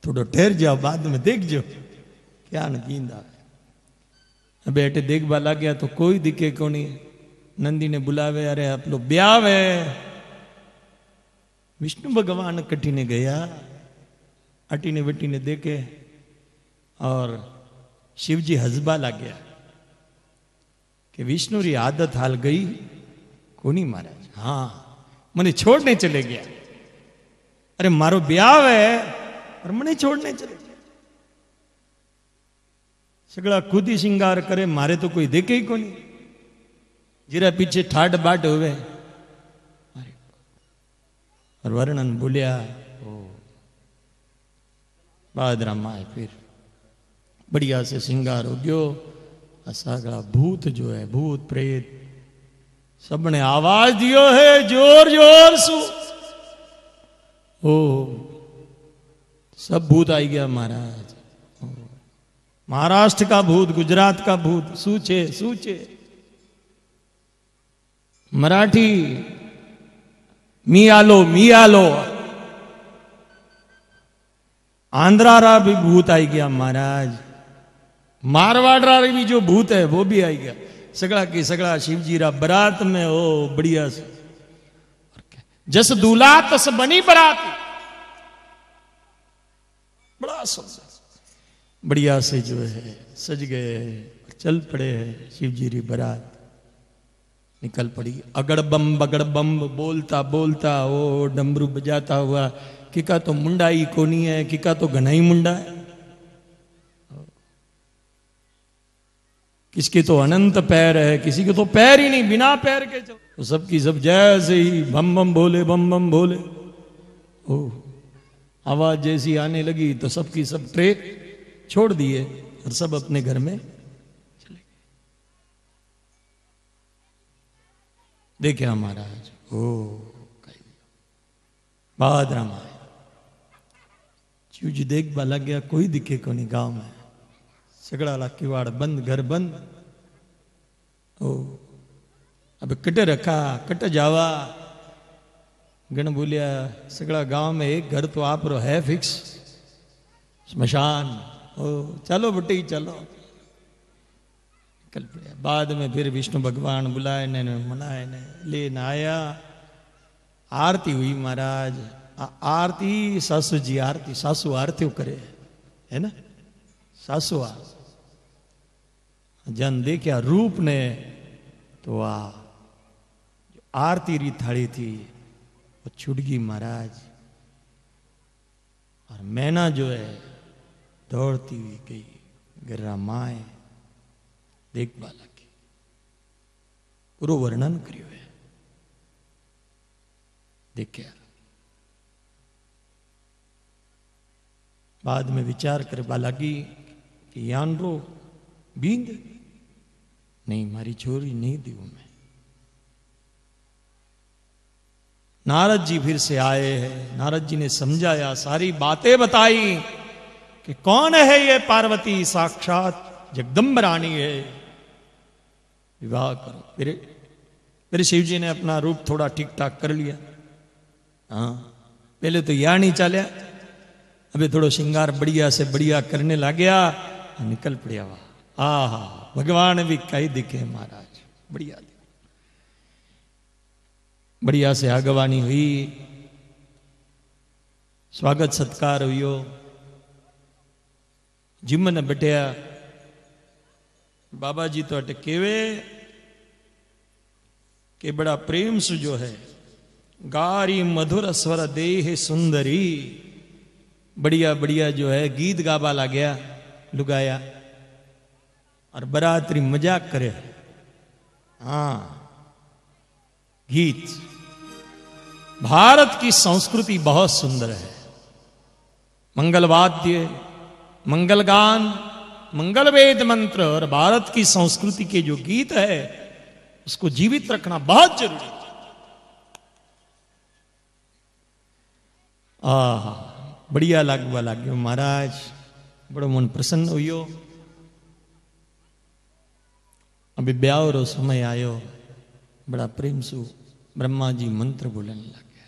Speaker 3: थोड़ा ठहर जाओ, बाद में देख जो क्या न बींद आवे। बेटे देखभाल आ गया तो कोई दिखे को नहीं। नंदी ने बुलावे, अरे आप लोग ब्याह है। विष्णु भगवान कटी ने गया, अटी ने बेटी ने देखे और शिव जी हजबा लग गया कि विष्णु री आदत हाल गई कोनी महाराज। हाँ मने छोड़ने चले गया। अरे मारो ब्याह है और मने छोड़ने चले गया। सगड़ा खुद ही श्रृंगार करे, मारे तो कोई देखे ही कोनी। जीरा पीछे ठाट बाट हुए और वर्णन बोलिया बादरा माए। फिर बढ़िया से श्रृंगार हो गयो। सगड़ा भूत जो है, भूत प्रेत सबने आवाज दियो है जोर जोर सु। ओ सब भूत आई गया महाराज। महाराष्ट्र का भूत, गुजरात का भूत, सूचे सूचे मराठी मियालो मियालो, आंध्रा रा भी भूत आई गया महाराज। मारवाड़ रा भी जो भूत है वो भी आई गया। सगड़ा की सगड़ा शिवजी रा बरात में ओ बढ़िया से जस दूल्हा तस बनी बरात। बड़ा सुंदर बढ़िया से जो है सज गए, चल पड़े हैं शिवजी री बरात। निकल पड़ी अगड़ बम बगड़ बम बोलता बोलता ओ डमरू बजाता हुआ। किका तो मुंडा ही कोनी है, किका तो घना ही मुंडा है, किसके तो अनंत पैर है, किसी के तो पैर ही नहीं, बिना पैर के चल। तो सबकी सब जैसे ही बम बम भोले बम बम भोले। ओ आवाज जैसी आने लगी तो सबकी सब ट्रे छोड़ दिए और सब अपने घर में चले गए। देखिए महाराज ओ बाद रामायण चूज देख बा लग गया, कोई दिखे को नहीं गांव में। सगड़ा ला किवाड़ बंद, घर बंद। ओ अब कट रखा कट जावा। गण बोलिया सगड़ा गांव में एक घर तो आप रो है फिक्स, स्मशान। ओ चलो बेटी चलो। निकल पड़े। बाद में फिर विष्णु भगवान बुलाए ने मनाए ने लेन आया। आरती हुई महाराज। आरती सासू जी, आरती सासू आरती करे है ना, सासू जन देखा रूप ने तो आरती री थाली थी वो छूट गई महाराज। और मैना जो है दौड़ती हुई गई गिर्रा माए देखभाल की। पूरा वर्णन करियो है देखे। बाद में विचार कर बालागी कि यान रो बींद नहीं, मारी छोरी नहीं दी मैं। नारद जी फिर से आए हैं। नारद जी ने समझाया, सारी बातें बताई कि कौन है ये पार्वती, साक्षात जगदम्ब रानी है, विवाह करो। फिर शिव जी ने अपना रूप थोड़ा ठीक ठाक कर लिया। हाँ पहले तो यह नहीं चलिया, अबे थोड़ा श्रृंगार बढ़िया से बढ़िया करने लग गया। निकल पड़िया वाह आहा भगवान भी कई दिखे महाराज। बढ़िया बढ़िया से आगवानी हुई, स्वागत सत्कार हुई। जिमन बटिया बाबा जी तो अटकेवे के बड़ा प्रेम से जो है गारी मधुर स्वर देह सुंदरी। बढ़िया बढ़िया जो है गीत गाबा ला गया लुगाया और बरातरी मजाक करे। हाँ गीत, भारत की संस्कृति बहुत सुंदर है। मंगलवाद्य, मंगलगान, मंगल वेद मंत्र और भारत की संस्कृति के जो गीत है उसको जीवित रखना बहुत जरूरी है। बढ़िया लागवा लाग्यो महाराज, बड़ो मन प्रसन्न हुयो। अभी ब्याह रो समय आयो, बड़ा प्रेम सु ब्रह्मा जी मंत्र बोलने लगे।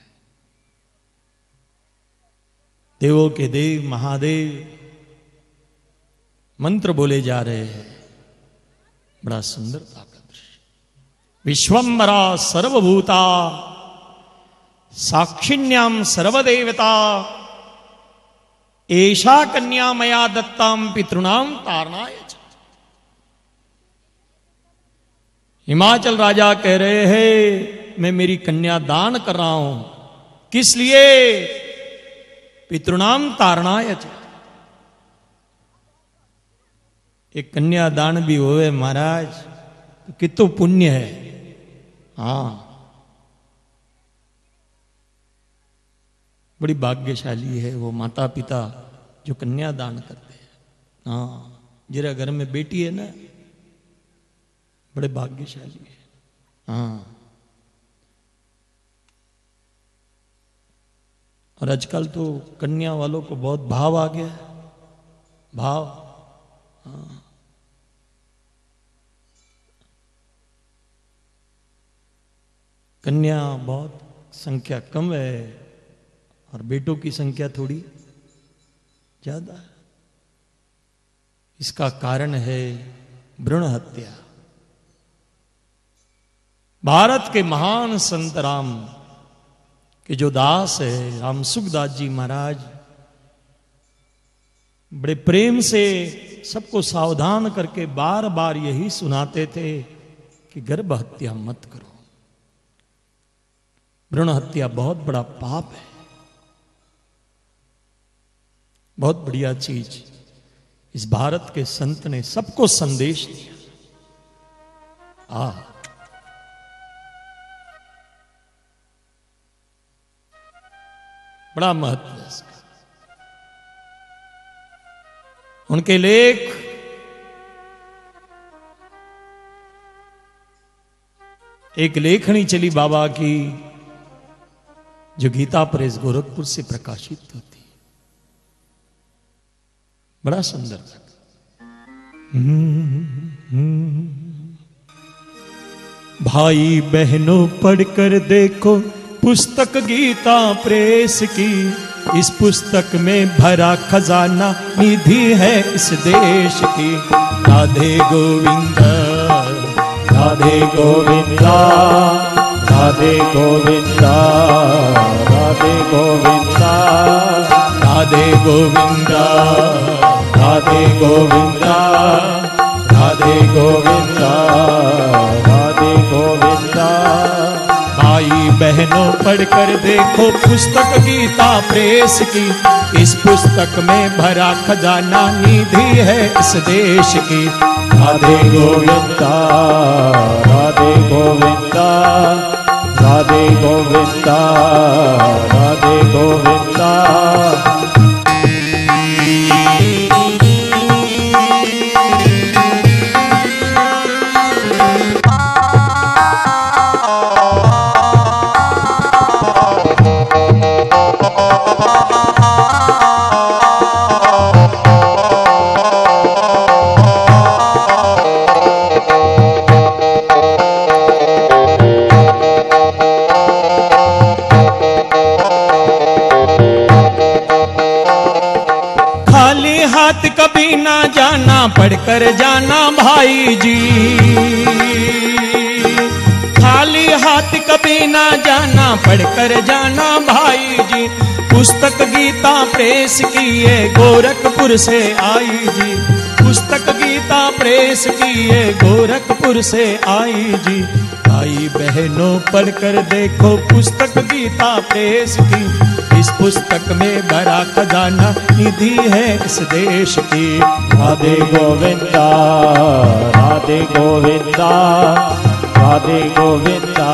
Speaker 3: देवों के देव महादेव मंत्र बोले जा रहे हैं, बड़ा सुंदरता का दृश्य। विश्वम्भरा सर्वभूता साक्षिण्याम सर्वदेवता ऐशा कन्या मया दत्ताम पितृणाम तारणाय। हिमाचल राजा कह रहे हैं मैं मेरी कन्या दान कर रहा हूं, किस लिए? पितृणाम तारणाय। एक कन्या दान भी होवे महाराज तो कितो पुण्य है। हाँ, बड़ी भाग्यशाली है वो माता पिता जो कन्या दान करते हैं। हाँ, जरा घर में बेटी है ना, बड़े भाग्यशाली है। हाँ, और आजकल तो कन्या वालों को बहुत भाव आ गया है, भाव। हाँ, कन्या बहुत संख्या कम है और बेटों की संख्या थोड़ी ज्यादा है। इसका कारण है भ्रूण हत्या। भारत के महान संत राम के जो दास है राम सुखदास जी महाराज, बड़े प्रेम से सबको सावधान करके बार बार यही सुनाते थे कि गर्भ हत्या मत करो। भ्रूण हत्या बहुत बड़ा पाप है। बहुत बढ़िया चीज इस भारत के संत ने सबको संदेश दिया। बड़ा महत्व है इसका। उनके लेख एक लेखनी चली बाबा की जो गीता प्रेस गोरखपुर से प्रकाशित होती है, बड़ा सुंदर था। भाई बहनों पढ़कर देखो पुस्तक गीता प्रेस की, इस पुस्तक में भरा खजाना निधि है इस देश की। राधे गोविंदा राधे गोविंदा राधे गोविंदा राधे गोविंदा राधे गोविंदा राधे गोविंदा राधे गोविंदा राधे गोविंदा। भाई बहनों पढ़कर देखो पुस्तक गीता प्रेस की, इस पुस्तक में भरा खजाना निधि है इस देश की। राधे गोविंदा राधे गोविंदा राधे गोविंदा राधे गोविंदा। कभी ना जाना पढ़कर जाना भाई जी, खाली हाथ कभी ना जाना पढ़कर जाना भाई जी। पुस्तक गीता प्रेस की ये गोरखपुर से आई जी, पुस्तक गीता प्रेस की ये गोरखपुर से आई जी। भाई बहनों पढ़कर देखो पुस्तक गीता प्रेस की, इस पुस्तक में भरा खजाना निधि है इस देश की। राधे गोविंदा राधे गोविंदा राधे गोविंदा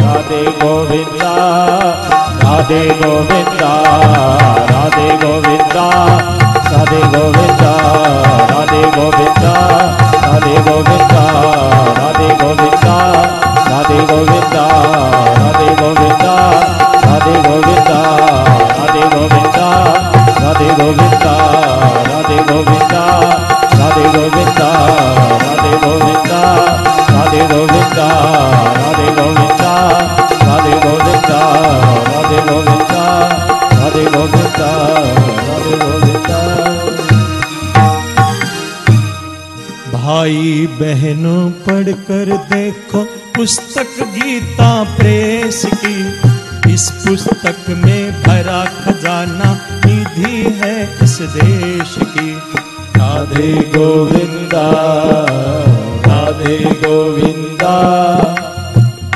Speaker 3: राधे गोविंदा राधे गोविंदा राधे गोविंदा राधे गोविंदा।
Speaker 2: गोविंदा राधे गोविंदा राधे गोविंदा राधे गोविंदा राधे गोविंदा राधे गोविंदा राधे गोविंदा राधे गोविंदा राधे गोविंदा राधे गोविंदा राधे गोविंदा राधे गोविंदा राधे गोविंदा राधे गोविंदा राधे गोविंदा राधे गोविंदा राधे गोविंदा।
Speaker 3: भाई बहनों पढ़कर देखो पुस्तक गीता प्रेस की, इस पुस्तक में भरा खजाना निधि है इस देश की।
Speaker 2: राधे गोविंदा राधे गोविंदा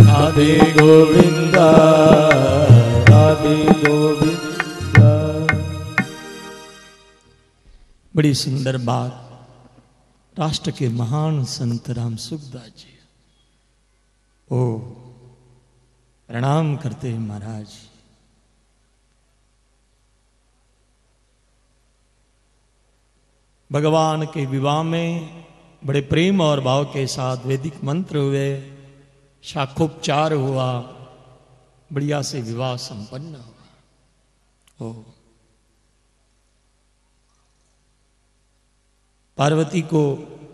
Speaker 2: राधे गोविंदा राधे गोविंदा।
Speaker 3: बड़ी सुंदर बात राष्ट्र के महान संत राम सुखदास जी। ओ प्रणाम करते हैं महाराज। भगवान के विवाह में बड़े प्रेम और भाव के साथ वैदिक मंत्र हुए, शाखोपचार हुआ, बढ़िया से विवाह संपन्न हुआ। ओ पार्वती को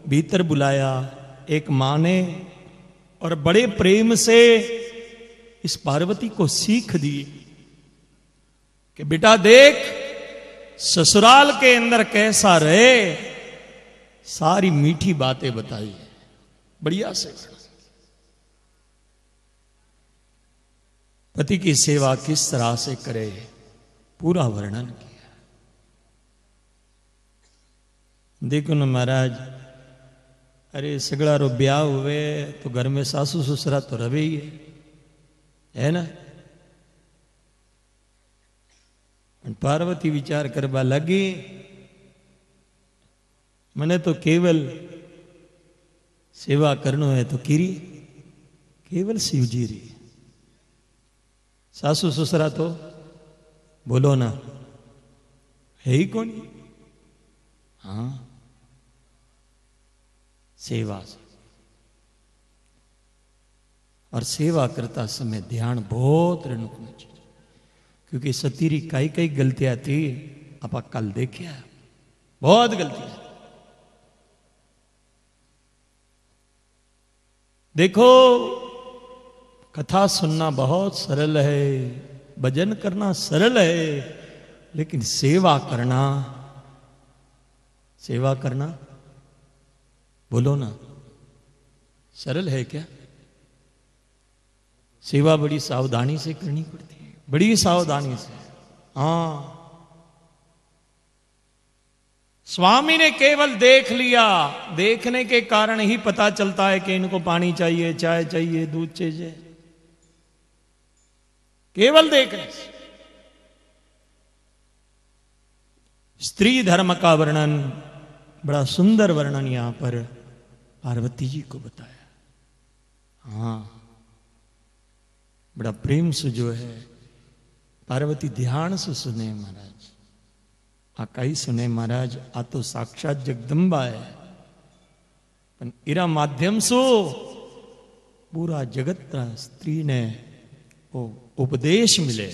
Speaker 3: भीतर बुलाया एक मां ने और बड़े प्रेम से इस पार्वती को सीख दी कि बेटा देख ससुराल के अंदर कैसा रहे, सारी मीठी बातें बताई बढ़िया से। पति की सेवा किस तरह से करे पूरा वर्णन किया। देखो ना महाराज, अरे सगड़ा रो ब्याह हुए तो घर में सासू ससुरा तो रहे ही है ना। पार्वती विचार करवा लगी, मैंने तो केवल सेवा करनो है तो किरी केवल शिवजी री, सासू ससुरा तो बोलो ना है ही कौन। हाँ सेवा से, और सेवा करता समय ध्यान बहुत रहना चाहिए, क्योंकि सतीरी कई कई गलतियां थी आप कल देखिया, बहुत गलतियां। देखो कथा सुनना बहुत सरल है, भजन करना सरल है, लेकिन सेवा करना बोलो ना सरल है क्या। सेवा बड़ी सावधानी से करनी पड़ती है, बड़ी सावधानी से। हाँ स्वामी ने केवल देख लिया, देखने के कारण ही पता चलता है कि इनको पानी चाहिए, चाय चाहिए, दूध चाहिए, केवल देखने से। स्त्री धर्म का वर्णन, बड़ा सुंदर वर्णन यहां पर पार्वती जी को बताया। हाँ बड़ा प्रेम से जो है पार्वती ध्यान से सुने महाराज, आकाई सुने महाराज, आ तो साक्षात जगदम्बा है, पर इरा माध्यम से पूरा जगत स्त्री ने वो उपदेश मिले।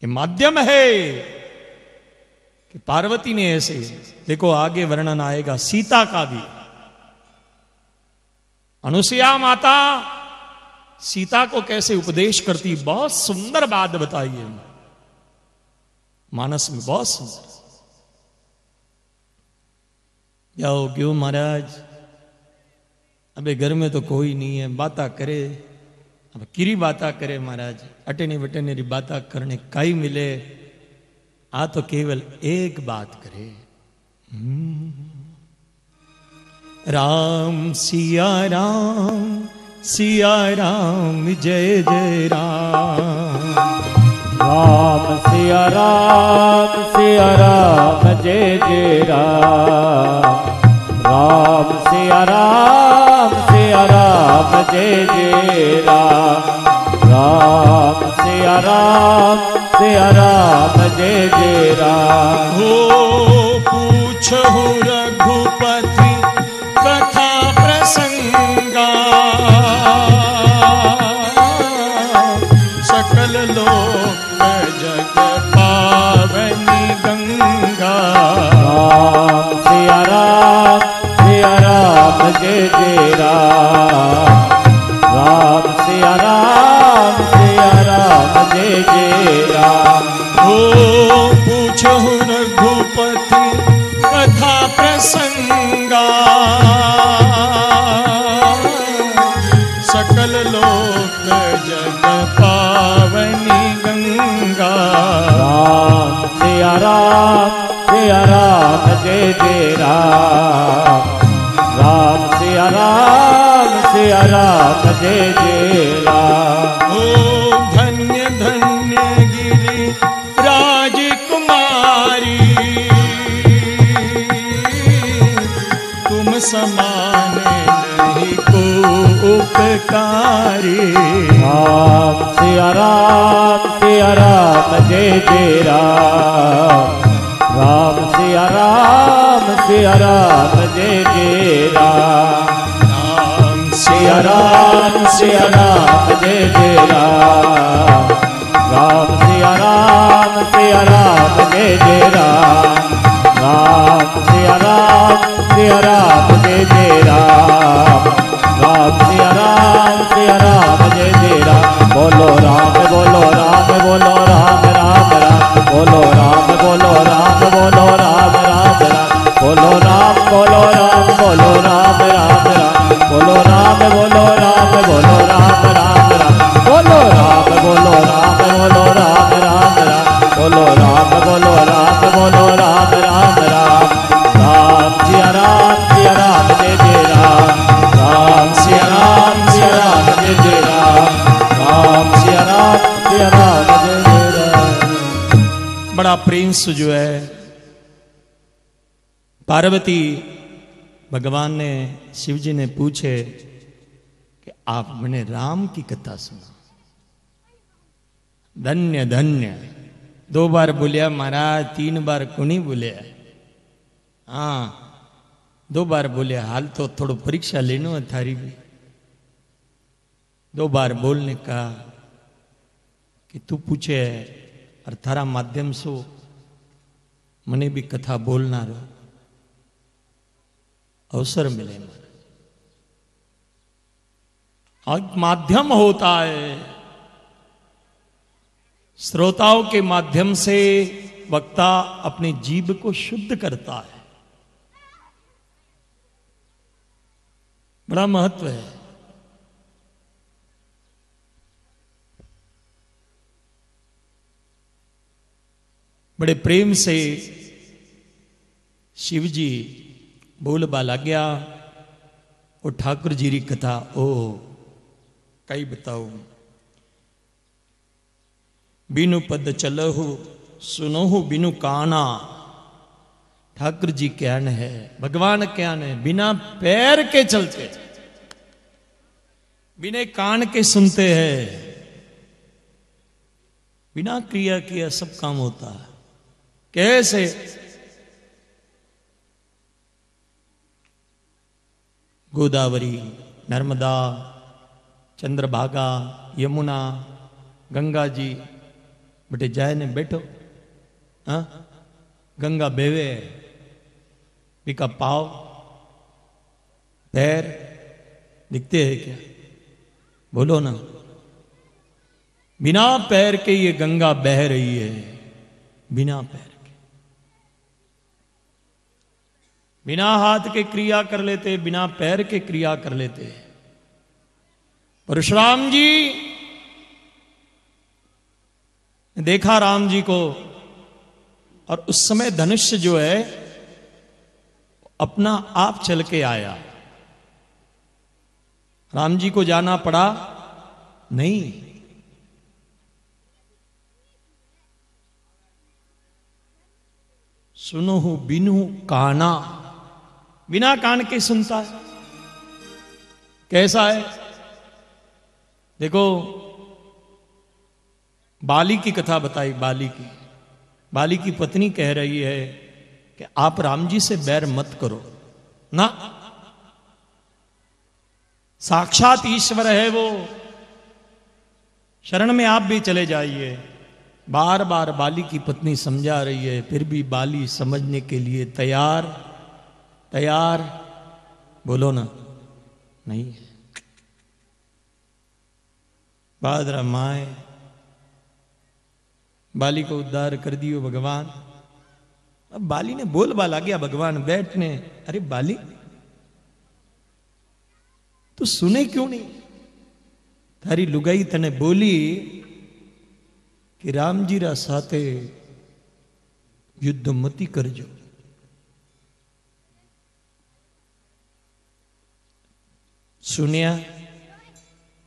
Speaker 3: ये माध्यम है कि पार्वती ने ऐसे, देखो आगे वर्णन आएगा सीता का भी। अनुसुईया माता सीता को कैसे उपदेश करती, बहुत सुंदर बात बताई है मानस में, बहुत सुंदर। जाओ क्यों महाराज, अबे घर में तो कोई नहीं है, बाता करे, अब किरी बाता करे महाराज, अटेने बटेने री बाता करने काई मिले, आ तो केवल एक बात करे, राम सिया राम, सिया राम जय जय राम,
Speaker 2: राम सिया राम, सिया राम जय जय राम, राम सिया राम, सिया राम जय जय राम, राम सिया राम, सिया राम जय जय राम।
Speaker 3: हो पूछहु सकल लोक जग पावनी गंगा।
Speaker 2: राम सिया राम जय जय राम। राम सिया राम जय जय राम।
Speaker 3: हो पूछो रघुपति कथा प्रसंगा। सकल लोक जग पावनी गंगा।
Speaker 2: राम सिया राम जय जय राम। राम सिया राम जय जय राम।
Speaker 3: ओ धन्य धन्य गिरि राजकुमारी। तुम समान नहीं को उपकारी।
Speaker 2: राम सिया राम जय जय राम। राम सिया राम जय जय राम।
Speaker 3: राम
Speaker 2: सिया राम जय जय राम। राम सिया राम जय जय राम। राम सिया राम जय जय राम। राम सिया राम जय जय राम। बोलो राम बोलो राम बोलो राम राम राम। बोलो राम बोलो राम बोलो राम राम राम। बोलो राम बोलो राम बोलो राम राम राम। बोलो राम बोलो राम बोलो राम राम राम। बोलो राम बोलो राम बोलो राम राम राम। बोलो राम बोलो राम बोलो राम राम राम। राम सिया राम जय जय राम। राम सिया राम जय जय राम। राम सिया राम जय जय राम।
Speaker 3: बड़ा प्रेम से जो है पार्वती भगवान ने शिव जी ने पूछे कि आप मैंने राम की कथा सुना। धन्य धन्य 2 बार बोलिया महाराज, 3 बार कोनी बोलिया। हाँ 2 बार बोलिया। हाल तो थोड़ा परीक्षा लेनो है थारी भी। 2 बार बोलने का कि तू पूछे और थारा माध्यम से मने भी कथा बोलना रो अवसर मिले। एक माध्यम होता है, श्रोताओं के माध्यम से वक्ता अपनी जीभ को शुद्ध करता है। बड़ा महत्व है। बड़े प्रेम से शिव जी बोल बाला गया। और ठाकुर जी की कथा ओ कई बताओ। बिनु पद चलहु सुनहु बिनु काना। ठाकुर जी ज्ञान है, भगवान ज्ञान है। बिना पैर के चलते, बिना कान के सुनते हैं, बिना क्रिया किया सब काम होता है। कैसे? गोदावरी, नर्मदा, चंद्रभागा, यमुना, गंगा जी बेटे जाए ने बैठो। हाँ गंगा बेवे बिका पाव पैर दिखते हैं क्या? बोलो ना। बिना पैर के ये गंगा बह रही है, बिना पैर के। बिना हाथ के क्रिया कर लेते, बिना पैर के क्रिया कर लेते। परशुराम जी देखा राम जी को, और उस समय धनुष जो है अपना आप चल के आया। राम जी को जाना पड़ा नहीं। सुनो बिनु काना, बिना कान के सुनता है। कैसा है देखो, बाली की कथा बताई। बाली की पत्नी कह रही है कि आप राम जी से बैर मत करो ना। साक्षात ईश्वर है वो। शरण में आप भी चले जाइए। बार बार बाली की पत्नी समझा रही है, फिर भी बाली समझने के लिए तैयार बोलो ना नहीं है। बादरा माए बाली को उद्धार कर दियो भगवान। अब बाली ने बोल बाला गया भगवान बैठने, अरे बाली तू सुने क्यों नहीं? थारी लुगाई तने बोली कि राम जी रा साथे युद्ध मती करजो। सुनिया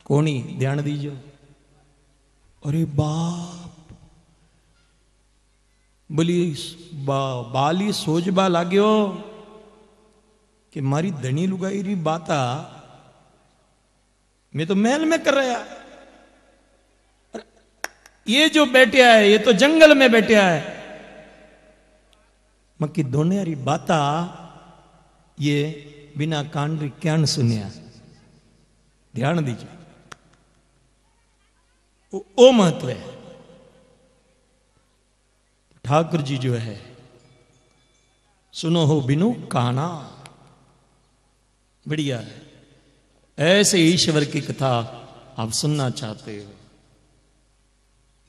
Speaker 3: कोणी ध्यान दीजो। अरे बाप बोली बाली सोजबा लाग्यो कि मारी धनी लुगाई री बाता मैं तो महल में कर रहा, ये जो बैठा है ये तो जंगल में बैठा है। मक्की दोने री बाता ये बिना कान री क्या न सुनिया। ध्यान दीजिए, ओ महत्व है। ठाकुर जी जो है सुनो हो बिनु काना, बढ़िया है। ऐसे ईश्वर की कथा आप सुनना चाहते हो,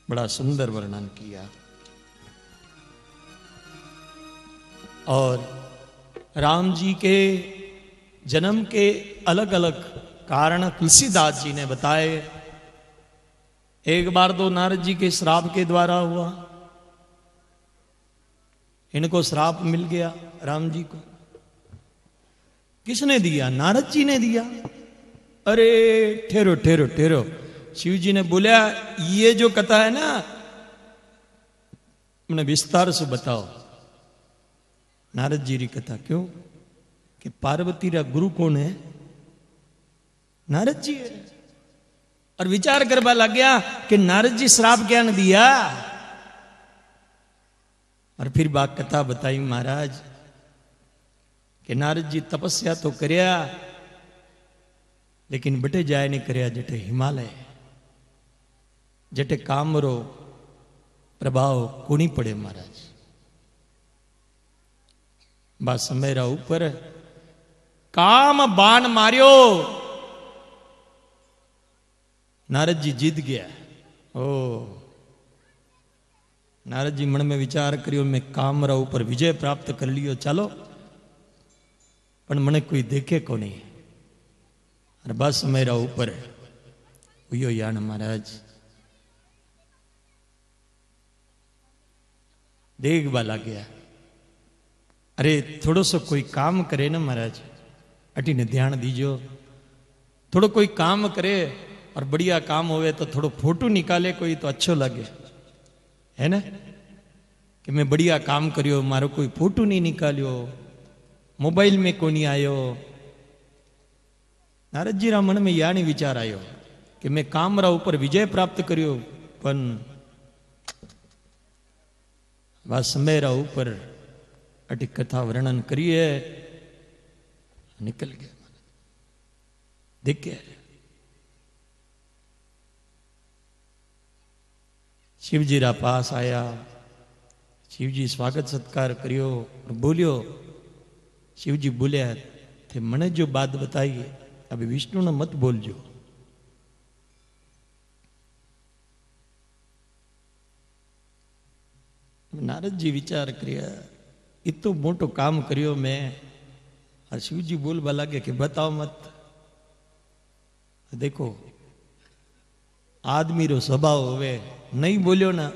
Speaker 3: बड़ा सुंदर वर्णन किया। और राम जी के जन्म के अलग अलग कारण तुलसीदास जी ने बताए। एक बार तो नारद जी के श्राप के द्वारा हुआ, इनको श्राप मिल गया राम जी को। किसने दिया? नारद जी ने दिया। अरे ठहरो ठहरो ठहरो, शिव जी ने बोला ये जो कथा है ना मैंने विस्तार से बताओ। नारद जी की कथा क्यों कि पार्वती रा गुरु कौन है? नारद जी है। और विचार करवा लग गया कि नारद जी श्राप क्या न दिया। और फिर बात कथा बताई महाराज कि नारद जी तपस्या तो करया लेकिन बटे जाए नहीं करया जटे हिमालय, जटे कामरो प्रभाव कोनी पड़े महाराज। बस मेरा ऊपर काम बाण मारियो, नारद जी जीत गया। ओ नारद जी मन में विचार करियो मैं कामरा ऊपर विजय प्राप्त कर लियो, चलो पण मने कोई देखे को नहीं। और बस मेरा ऊपर हुयो यान महाराज देख बाला गया। अरे थोड़ो सो कोई काम करे ना महाराज, अटी ने ध्यान दीजो। थोड़ो कोई काम करे और बढ़िया काम होवे तो थोड़ो फोटो निकाले कोई तो अच्छो लगे, है ना? कि मैं बढ़िया काम करियो, मारो कोई फोटो नहीं निकालियो, मोबाइल में को नहीं आयो। नारद जी रा मन में या नहीं विचार आयो कि मैं काम रा ऊपर विजय प्राप्त करियो, पण बस मेरा ऊपर अटी कथा वर्णन करिए निकल गया। देखे शिव जी रा पास आया, शिव जी स्वागत सत्कार करियो और बोलियो। शिव जी बोलिया थे मने जो बात बताई अभी विष्णु ने मत बोलजो। नारद जी विचार करिया इतो मोटो काम करियो मैं, और शिव जी बोलवा लगे कि बताओ मत। देखो आदमी रो स्वभाव होवे, नहीं बोलियो ना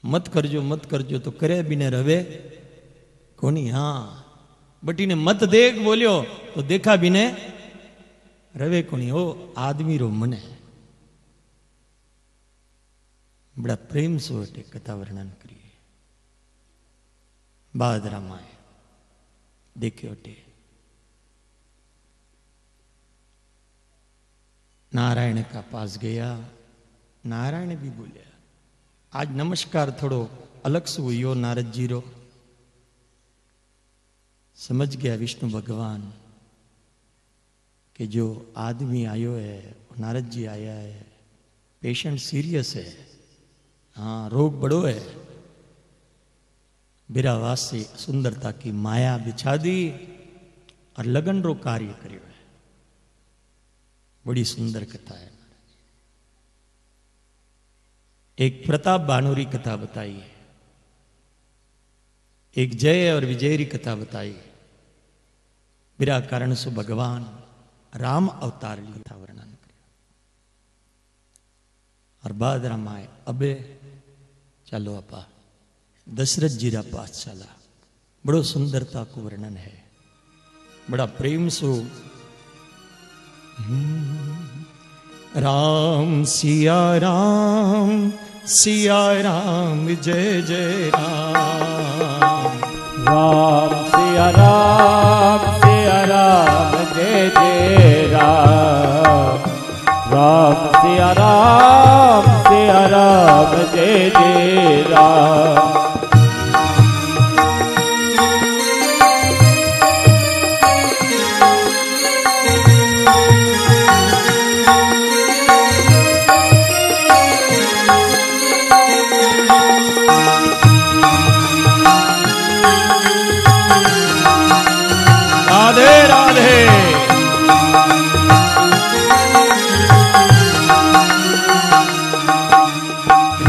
Speaker 3: मत करजो तो करे बिने रवे कोनी। हाँ बटी ने मत देख बोलियो तो देखा बिने रवे कोनी। ओ आदमी रो मन है। बड़ा प्रेम से अटे कथा वर्णन करिए। बाद रामायण देखियो अटे नारायण का पास गया। नारायण भी बोलिया आज नमस्कार थोड़ो अलग से हुई नारद जी रो। समझ गया विष्णु भगवान कि जो आदमी आयो है, नारद जी आया है, पेशेंट सीरियस है, हाँ रोग बड़ो है, बिरावास से सुंदरता की माया बिछा दी और लगन रो कार्य करियो है। बड़ी सुंदर कथा है। एक प्रताप बानोरी कथा बताई है, एक जय और विजय री कथा बताई। बिरा कारण सु भगवान राम अवतार री कथा वर्णन करियो और बाद रामाय अबे चलो अपा दशरथ जी रा पास चला। बड़ो सुंदरता को वर्णन है, बड़ा प्रेम सु राम सिया राम जय जय राम।
Speaker 2: राम सिया राम जय जय राम। राम सिया राम जय जय राम।
Speaker 3: राधे राधे।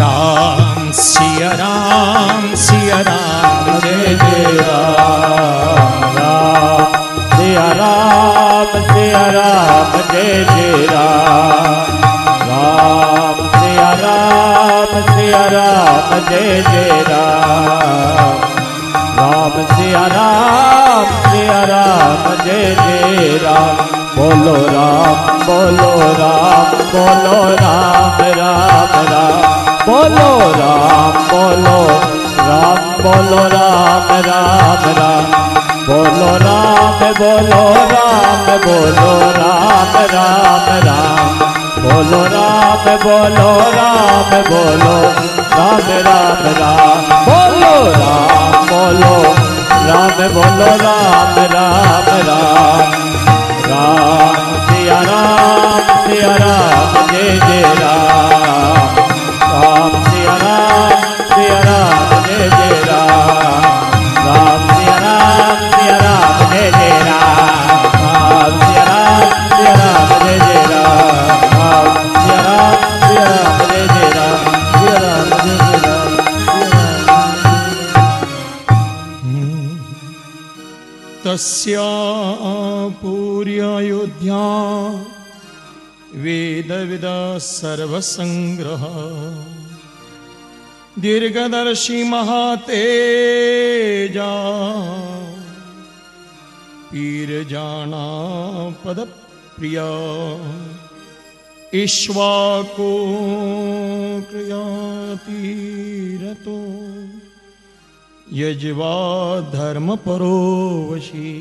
Speaker 3: राम सिया राम जय जय राम।
Speaker 2: राम सिया राम जय जय राम। राम सिया राम जय जय राम। राम सिया राम जय जय राम। बोलो राम बोलो राम बोलो राम राम राम। बोलो राम बोलो राम बोलो राम राम राम। बोलो राम बोलो राम बोलो राम राम राम। बोलो राम बोलो राम बोलो राम राम राम। बोलो राम बोलो राम बोलो राम राम राम। राम सिया राम जय जय राम। राम सिया राम जय जय राम। राम सिया राम जय जय राम। राम सिया राम जय जय राम। राम सिया राम जय जय राम। सिया राम जय जय राम।
Speaker 3: तस्या पूर्यायोध्या वेद विदा सर्वसंग्रह। दीर्घदर्शी महातेजा पीर जाना पद प्रिया। ईश्वाको क्रियातीरतो यजवा धर्म परोवशी।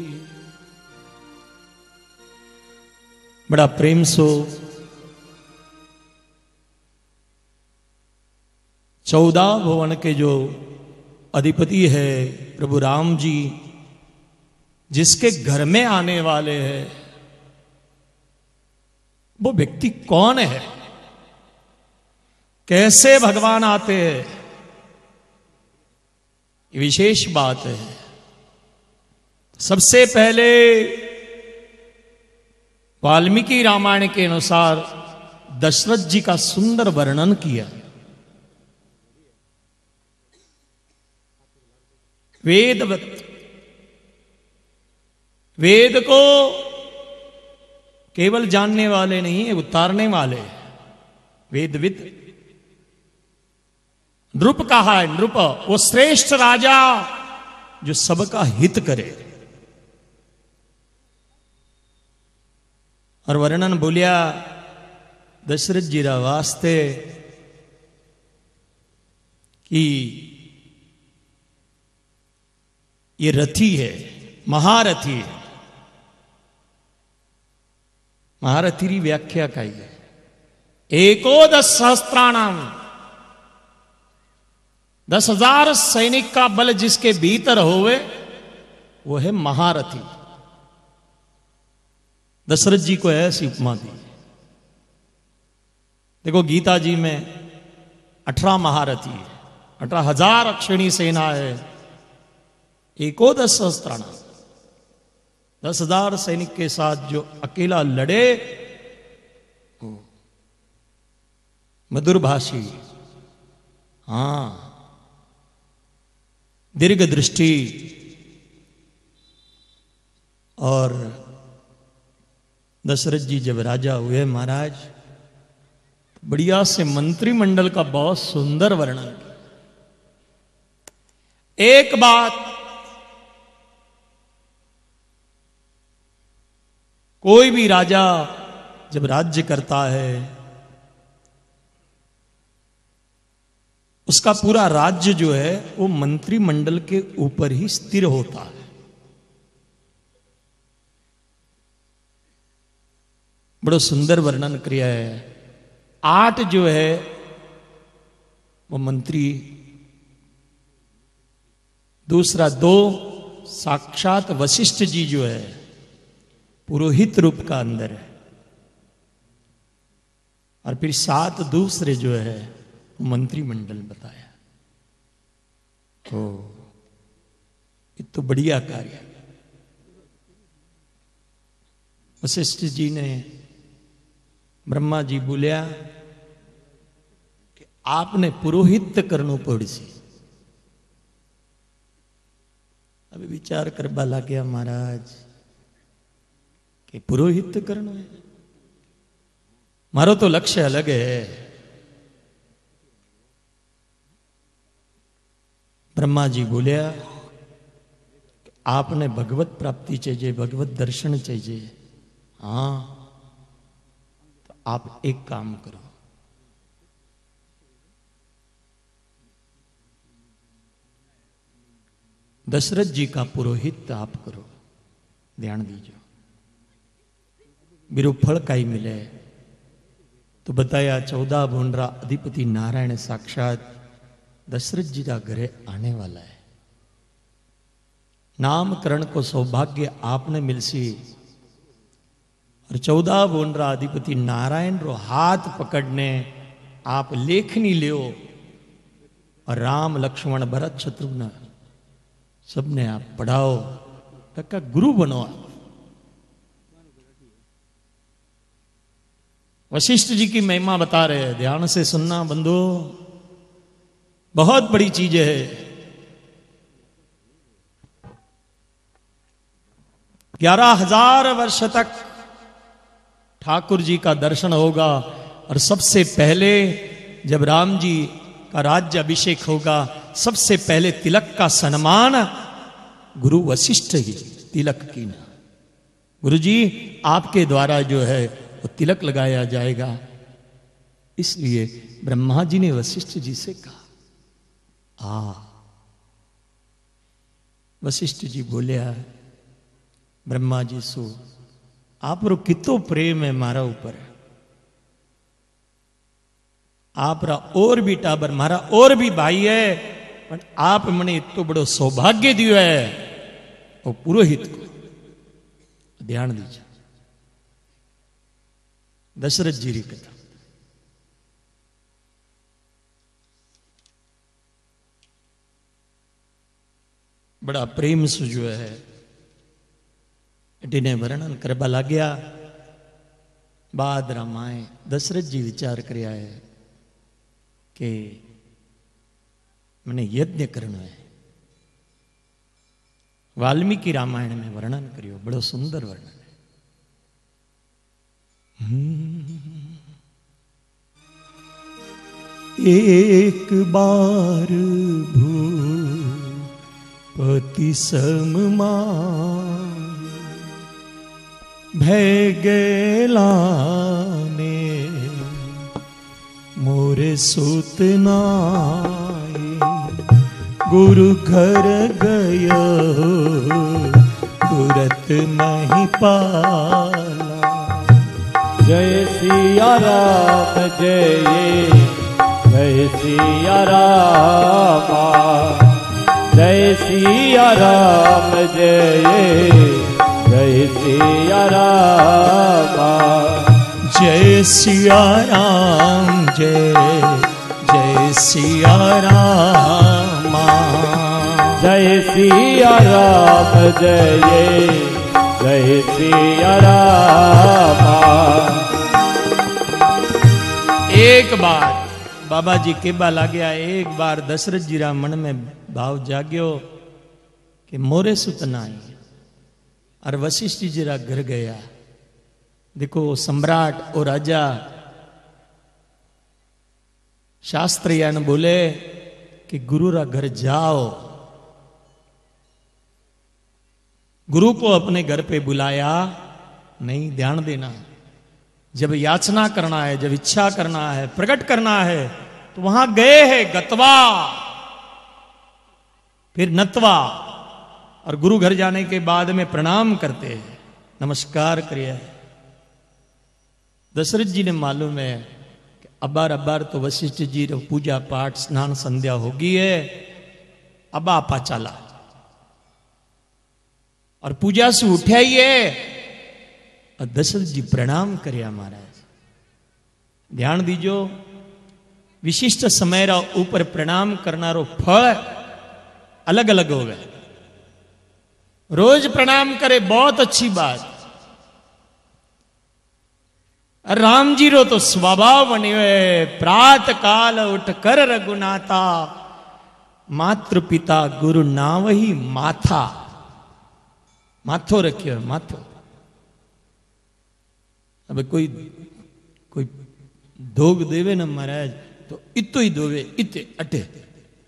Speaker 3: बड़ा प्रेम सो 14 भुवन के जो अधिपति है प्रभु राम जी, जिसके घर में आने वाले हैं, वो व्यक्ति कौन है, कैसे भगवान आते हैं, विशेष बात है। सबसे पहले वाल्मीकि रामायण के अनुसार दशरथ जी का सुंदर वर्णन किया। वेद को केवल जानने वाले नहीं है, उतारने वाले। वेदविद नृप कहा है, नृप वो श्रेष्ठ राजा जो सबका हित करे। और वर्णन बोलिया दशरथ जी रा वास्ते कि ये रथी है, महारथी है। महारथी की व्याख्या कही है, एकोदश सहस्त्राणाम, 10,000 सैनिक का बल जिसके भीतर होवे वो है महारथी। दशरथ जी को ऐसी उपमा दी। देखो गीता जी में 18 महारथी है, 18,000 अक्षिणी सेना है, एकोदश सहस्त्राणाम, 10,000 सैनिक के साथ जो अकेला लड़े, मधुरभाषी, हाँ, दीर्घ दृष्टि, और दशरथ जी जब राजा हुए महाराज, बढ़िया से मंत्रिमंडल का बहुत सुंदर वर्णन किया। एक बात, कोई भी राजा जब राज्य करता है, उसका पूरा राज्य जो है वो मंत्रिमंडल के ऊपर ही स्थिर होता है। बड़ा सुंदर वर्णन किया है। 8 जो है वो मंत्री, दूसरा 2 साक्षात वशिष्ठ जी जो है पुरोहित रूप का अंदर है, और फिर 7 दूसरे जो है वो मंत्रिमंडल बताया। तो ये तो बढ़िया कार्य। वशिष्ठ जी ने, ब्रह्मा जी बोलिया कि आपने पुरोहित करनो पड़सी। अभी विचार करवा लाग्या महाराज कि पुरोहित करनो है, मारो तो लक्ष्य अलग है। ब्रह्मा जी बोलिया आपने भगवत प्राप्ति चाहिए, भगवत दर्शन चाहिए, हाँ, तो आप एक काम करो, दशरथ जी का पुरोहित आप करो। ध्यान दीजिए, बिरु फल काई मिले तो बताया 14 भुंडरा अधिपति नारायण साक्षात दशरथ जी का घरे आने वाला है। नामकरण को सौभाग्य आपने मिलसी, और 14 भुंडरा अधिपति नारायण रो हाथ पकड़ने आप लेखनी लियो, और राम लक्ष्मण भरत शत्रुघ्न सबने आप पढ़ाओ, तक का गुरु बनो आप। वशिष्ठ जी की महिमा बता रहे हैं, ध्यान से सुनना बंधु, बहुत बड़ी चीज है। 11,000 वर्ष तक ठाकुर जी का दर्शन होगा, और सबसे पहले जब राम जी का राज्य अभिषेक होगा, सबसे पहले तिलक का सम्मान गुरु वशिष्ठ ही तिलक की ना। गुरु जी आपके द्वारा जो है वो तिलक लगाया जाएगा। इसलिए ब्रह्मा जी ने वशिष्ठ जी से कहा, वशिष्ठ जी बोलिया ब्रह्मा जी सो आप रो कितो प्रेम है मारा ऊपर, आप रा और भी टाबर, मारा और भी भाई है, पर आप मने इतो बड़ो सौभाग्य दियो है वो पुरोहित को। ध्यान दीजिए, दशरथ जी की कथा। बड़ा प्रेम से जो है ने वर्णन करवा लग गया। बाद रामायण दशरथ जी विचार करया है कि मैंने यज्ञ करना है। वाल्मीकि रामायण में वर्णन करियो, बड़ो सुंदर वर्णन है। एक बार भूपति सममान भय गेलाने मोरे सुतनाई गुरु घर गयो तुरत नहीं पाला।
Speaker 2: जय सिया राम जय सिया राम, जय सिया राम जय जय सिया राम
Speaker 3: जय सिया राम जय जय सिया राम
Speaker 2: जय सिया राम जय जय सिया राम।
Speaker 3: एक बार बाबा जी केबा लाग्या, एक बार दशरथ जी रा मन में भाव जाग्यो कि मोरे सुत नाई और वशिष्ठ जी रा घर गया। देखो सम्राट और राजा शास्त्रयान बोले कि गुरु रा घर जाओ, गुरु को अपने घर पे बुलाया नहीं, ध्यान देना। जब याचना करना है, जब इच्छा करना है, प्रकट करना है, तो वहां गए हैं गतवा फिर नतवा, और गुरु घर जाने के बाद में प्रणाम करते हैं, नमस्कार करिए। दशरथ जी ने मालूम है कि अबार अबार तो वशिष्ठ जी रो पूजा पाठ स्नान संध्या होगी है, अब आपा चाला और पूजा से उठाइए। और दशरथ जी प्रणाम करिया महाराज। ध्यान दीजो, विशिष्ट समय रा ऊपर प्रणाम करनारो फल अलग अलग हो गए। रोज प्रणाम करे बहुत अच्छी बात। राम जी रो तो स्वभाव बनियो है, प्रात काल उठ कर रघुनाथा, मातृ पिता गुरु नावही माथा। माथो रखियो है, माथो। अब कोई धोग देवे ना महाराज तो इतो ही दोवे, इते अटे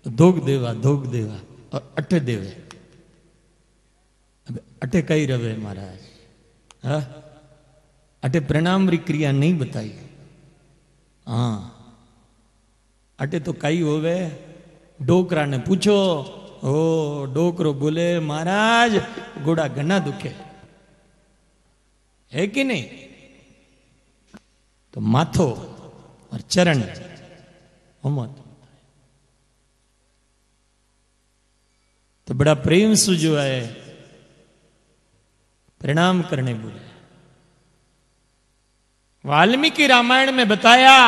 Speaker 3: धोग देवा और अटे देवे। अब अटे कई रवे महाराज, हाँ अटे प्रणाम री क्रिया नहीं बताई। हाँ अटे तो कई होवे। डोकरा ने पूछो, ओ डोकरो बोले महाराज गोड़ा घना दुखे है कि नहीं, तो माथो और चरण मत। तो बड़ा प्रेम से जो है प्रणाम करने बोले। वाल्मीकि रामायण में बताया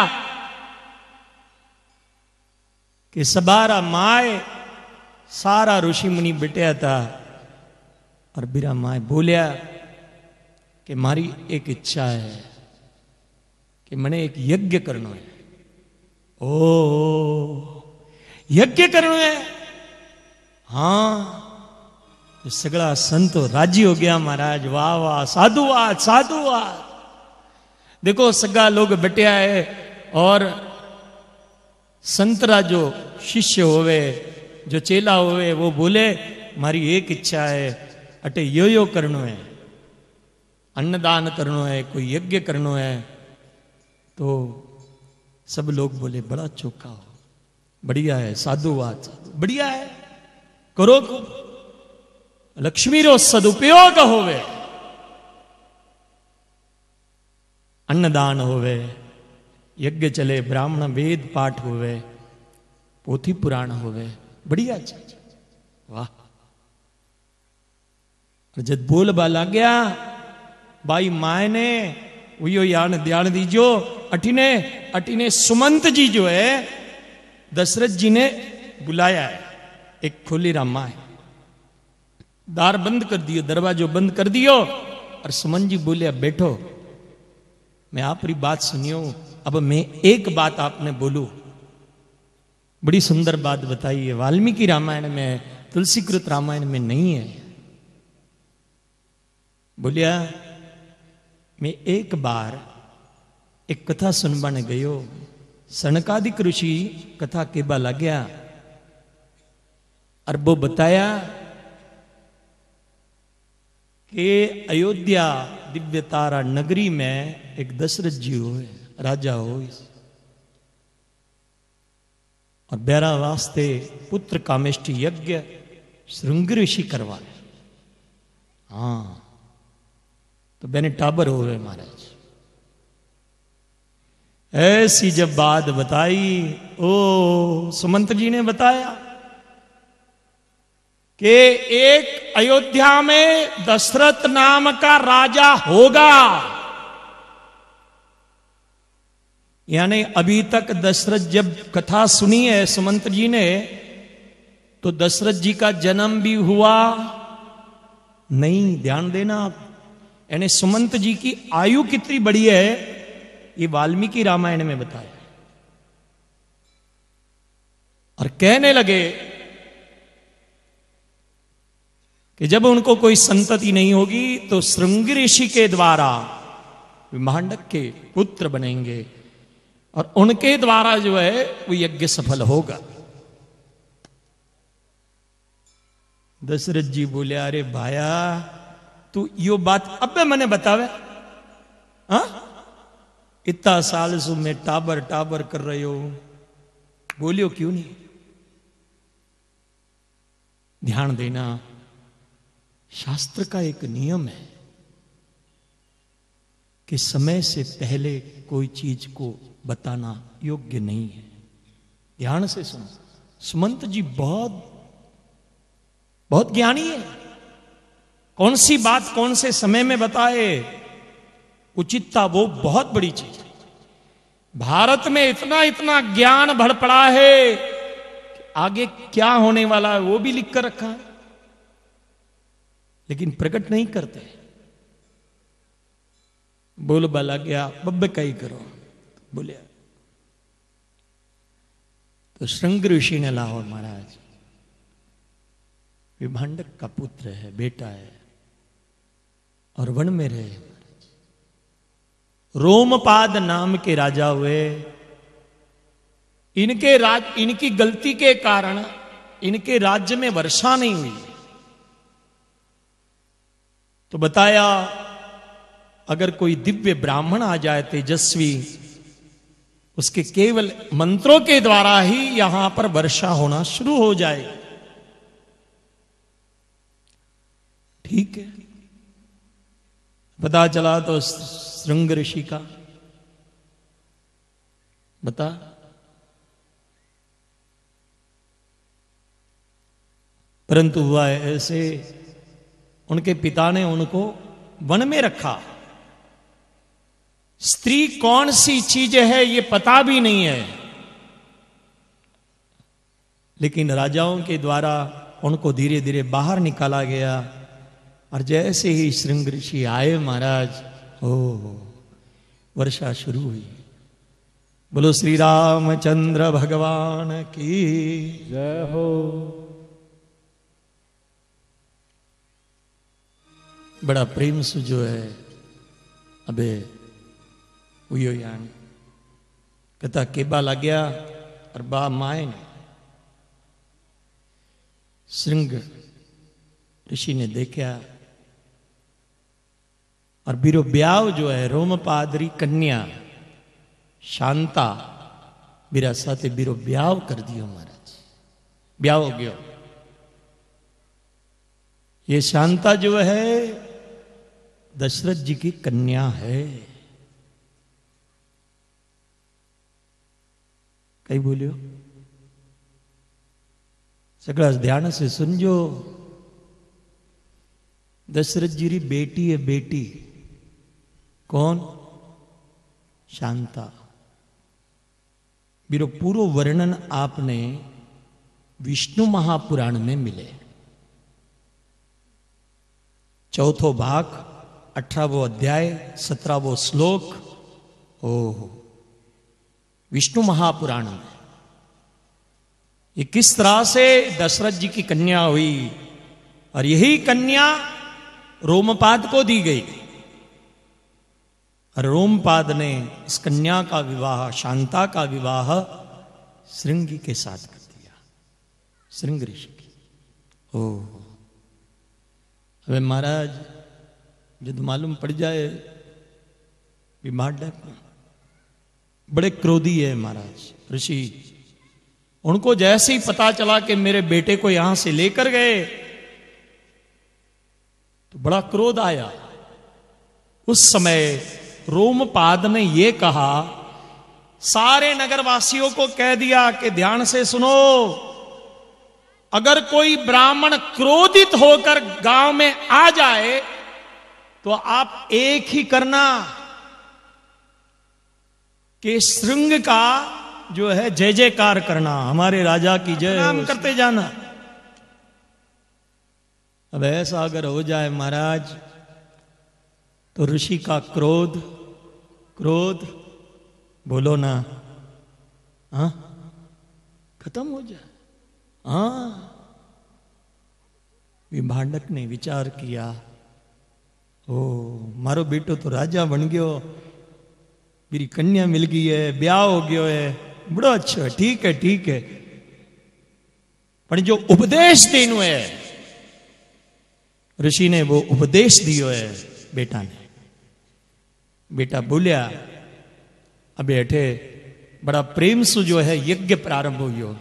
Speaker 3: कि सबारा माए सारा ऋषि मुनि बैठा था और बिरा माए बोलिया कि मारी एक इच्छा है कि मने एक यज्ञ करना है। ओ यज्ञ करना है? हाँ। तो सगला संतो राजी हो गया महाराज। वाह वाह, साधुवाद साधुवाद। देखो सगा लोग बैठा है और संतरा जो शिष्य होवे, जो चेला होवे, वो बोले मारी एक इच्छा है, अटे यो करनो है, अन्नदान करनो है, कोई यज्ञ करनो है। तो सब लोग बोले बड़ा चौका हो, बढ़िया है, साधुवाद बढ़िया है, करो को लक्ष्मी रो सदुपयोग होवे, अन्नदान होवे, यज्ञ चले, ब्राह्मण वेद पाठ होवे, पोथी पुराण होवे, बढ़िया चीज। वाह। जब बोल बाला गया बाई माए ने उयो यान ध्यान दीजो। अठीने सुमंत जी जो है दशरथ जी ने बुलाया है। एक खोली रामा है, द्वार बंद कर दियो, दरवाजो बंद कर दियो। और सुमंत जी बोलिया बैठो, मैं आपकी बात सुनियो। अब मैं एक बात आपने बोलू। बड़ी सुंदर बात बताई है, वाल्मीकि रामायण में, तुलसीकृत रामायण में नहीं है। बोलिया मैं एक बार एक कथा सुनवाने गयो। सनकादिक ऋषि कथा केबा लाग्या और वो बताया कि अयोध्या दिव्य तारा नगरी में एक दशरथ जी हुए, राजा हो, और बेरा वास्ते पुत्र कामेष्टि यज्ञ श्रृंग ऋषि करवाए। हाँ तो बेने टाबर हो गए महाराज। ऐसी जब बात बताई, ओ सुमंत जी ने बताया
Speaker 4: कि एक अयोध्या में दशरथ नाम का राजा होगा। यानी अभी तक दशरथ जब कथा सुनी है सुमंत जी ने, तो दशरथ जी का जन्म भी हुआ नहीं। ध्यान देना आप, यानी सुमंत जी की आयु कितनी बड़ी है ये वाल्मीकि रामायण में बताया। और कहने लगे कि जब उनको कोई संतति नहीं होगी तो श्रृंग ऋषि के द्वारा विमांडक के पुत्र बनेंगे और उनके द्वारा जो है वो यज्ञ सफल होगा। दशरथ जी बोले, अरे भाया तू यो बात अब मैंने बतावे, हाँ इतना साल से मैं टाबर टाबर कर रहे हो, बोलियो क्यों नहीं। ध्यान देना, शास्त्र का एक नियम है कि समय से पहले कोई चीज को बताना योग्य नहीं है। ध्यान से सुनो, सुमंत जी बहुत बहुत ज्ञानी है। कौन सी बात कौन से समय में बताए, उचितता वो बहुत बड़ी चीज है। भारत में इतना इतना ज्ञान भर पड़ा है कि आगे क्या होने वाला है वो भी लिख कर रखा है, लेकिन प्रकट नहीं करते। बोल बाला गया बब्बे का ही करो, बोले तो श्रृंग ऋषि ने लाहौर महाराज विभांडक का पुत्र है, बेटा है, और वन में रहे। रोमपाद नाम के राजा हुए। इनकी गलती के कारण इनके राज्य में वर्षा नहीं हुई। तो बताया अगर कोई दिव्य ब्राह्मण आ जाए तेजस्वी, उसके केवल मंत्रों के द्वारा ही यहां पर वर्षा होना शुरू हो जाए। ठीक है, पता चला तो श्रृंग ऋषि का बता, परंतु हुआ ऐसे, उनके पिता ने उनको वन में रखा। स्त्री कौन सी चीज है ये पता भी नहीं है, लेकिन राजाओं के द्वारा उनको धीरे धीरे बाहर निकाला गया। और जैसे ही श्रृंग ऋषि आए महाराज, वर्षा शुरू हुई। बोलो श्री रामचंद्र भगवान की
Speaker 2: जय हो।
Speaker 4: बड़ा प्रेम से जो है अबे उयो यान कथा केबा लग गया। और बा माए ने श्रृंग ऋषि ने देखा, और बीरो ब्याव जो है रोमपादरी कन्या शांता बीरा साथे बीरो ब्याव कर दियो महाराज, ब्याव हो गयो। ये शांता जो है दशरथ जी की कन्या है। कई बोलियो सगड़ा ध्यान से सुनजो। दशरथ जी री बेटी है, बेटी कौन? शांता। बीरो पूरो वर्णन आपने विष्णु महापुराण में मिले। चौथो भाग 18वां अध्याय 17वां श्लोक। ओहो, विष्णु महापुराण में ये किस तरह से दशरथ जी की कन्या हुई, और यही कन्या रोमपाद को दी गई। और रोमपाद ने इस कन्या का विवाह, शांता का विवाह श्रृंगी के साथ कर दिया, श्रृंग ऋषि की। ओह, હવે महाराज जब मालूम पड़ जाए विमांडक बड़े क्रोधी है महाराज ऋषि। उनको जैसे ही पता चला कि मेरे बेटे को यहां से लेकर गए तो बड़ा क्रोध आया। उस समय रोमपाद ने यह कहा, सारे नगरवासियों को कह दिया कि ध्यान से सुनो, अगर कोई ब्राह्मण क्रोधित होकर गांव में आ जाए तो आप एक ही करना कि श्रृंग का जो है जय जयकार करना, हमारे राजा की जय, नाम करते जाना। अब ऐसा अगर हो जाए महाराज तो ऋषि का क्रोध बोलो ना, हाँ, खत्म हो जाए। हाँ, विभाडक ने विचार किया, ओ मारो बेटो तो राजा बन गयो, मेरी कन्या मिल गई है, ब्याह हो गयो है, बड़ा अच्छा है, ठीक है। पर जो उपदेश देनो है, ऋषि ने वो उपदेश दियो है बेटा ने। बेटा बोलिया, अबे अठे बड़ा प्रेम से जो है यज्ञ प्रारंभ हो गयो।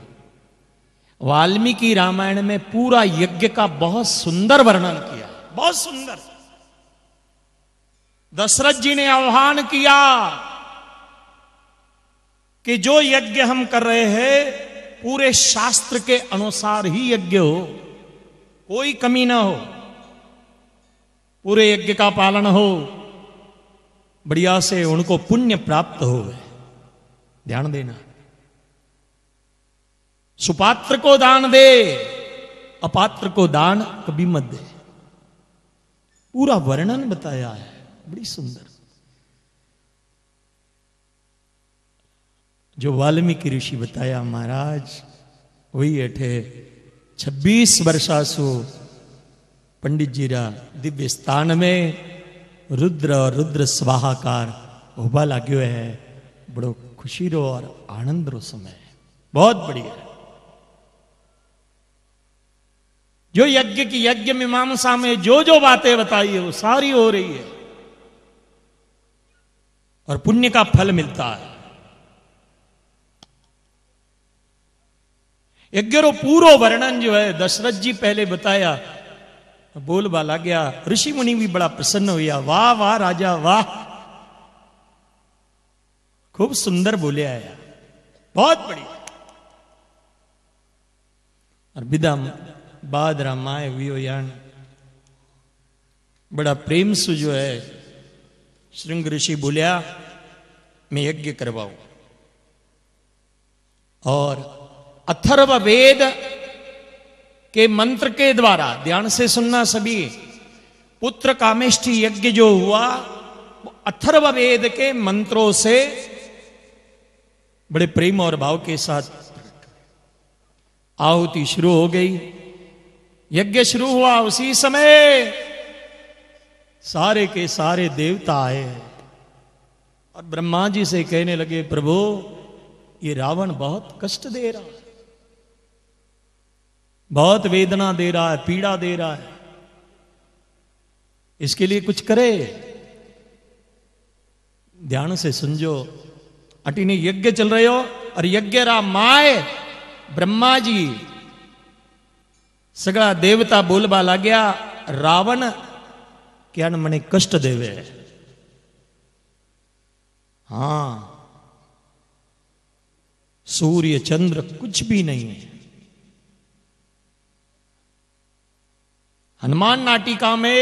Speaker 4: वाल्मीकि रामायण में पूरा यज्ञ का बहुत सुंदर वर्णन किया, बहुत सुंदर। दशरथ जी ने आह्वान किया कि जो यज्ञ हम कर रहे हैं पूरे शास्त्र के अनुसार ही यज्ञ हो, कोई कमी ना हो, पूरे यज्ञ का पालन हो, बढ़िया से उनको पुण्य प्राप्त हो। ध्यान देना, सुपात्र को दान दे, अपात्र को दान कभी मत दे। पूरा वर्णन बताया है, बड़ी सुंदर। जो वाल्मीकि ऋषि बताया महाराज, वही अठे 26 वर्षासु पंडित जी रा दिव्य स्थान में रुद्र और रुद्र स्वाहाकार होबा लाग्यो है। बड़ो खुशी रो और आनंद रो समय, बहुत बढ़िया। जो यज्ञ की यज्ञ मीमांसा में जो बातें बताई है वो सारी हो रही है और पुण्य का फल मिलता है। यज्ञ रो पूरो वर्णन जो है दशरथ जी पहले बताया, बोल बाला गया। ऋषि मुनि भी बड़ा प्रसन्न हुआ, वाह वाह राजा वाह, खूब सुंदर बोले आया, बहुत बढ़िया। और विदा बाद रामाय हुई यान बड़ा प्रेम से जो है श्रृंग ऋषि बोलिया, मैं यज्ञ करवाऊं। और अथर्व वेद के मंत्र के द्वारा, ध्यान से सुनना सभी, पुत्र कामेष्ठी यज्ञ जो हुआ वो अथर्व वेद के मंत्रों से बड़े प्रेम और भाव के साथ आहुति शुरू हो गई। यज्ञ शुरू हुआ, उसी समय सारे के सारे देवता आए और ब्रह्मा जी से कहने लगे, प्रभु ये रावण बहुत कष्ट दे रहा है, बहुत वेदना दे रहा है, पीड़ा दे रहा है, इसके लिए कुछ करे। ध्यान से सुनजो, अटीने यज्ञ चल रहे हो और यज्ञ रा माए ब्रह्मा जी सगड़ा देवता बोलबा लाग्या, रावण क्या न मने कष्ट देवे। हां, सूर्य चंद्र कुछ भी नहीं है। हनुमान नाटिका में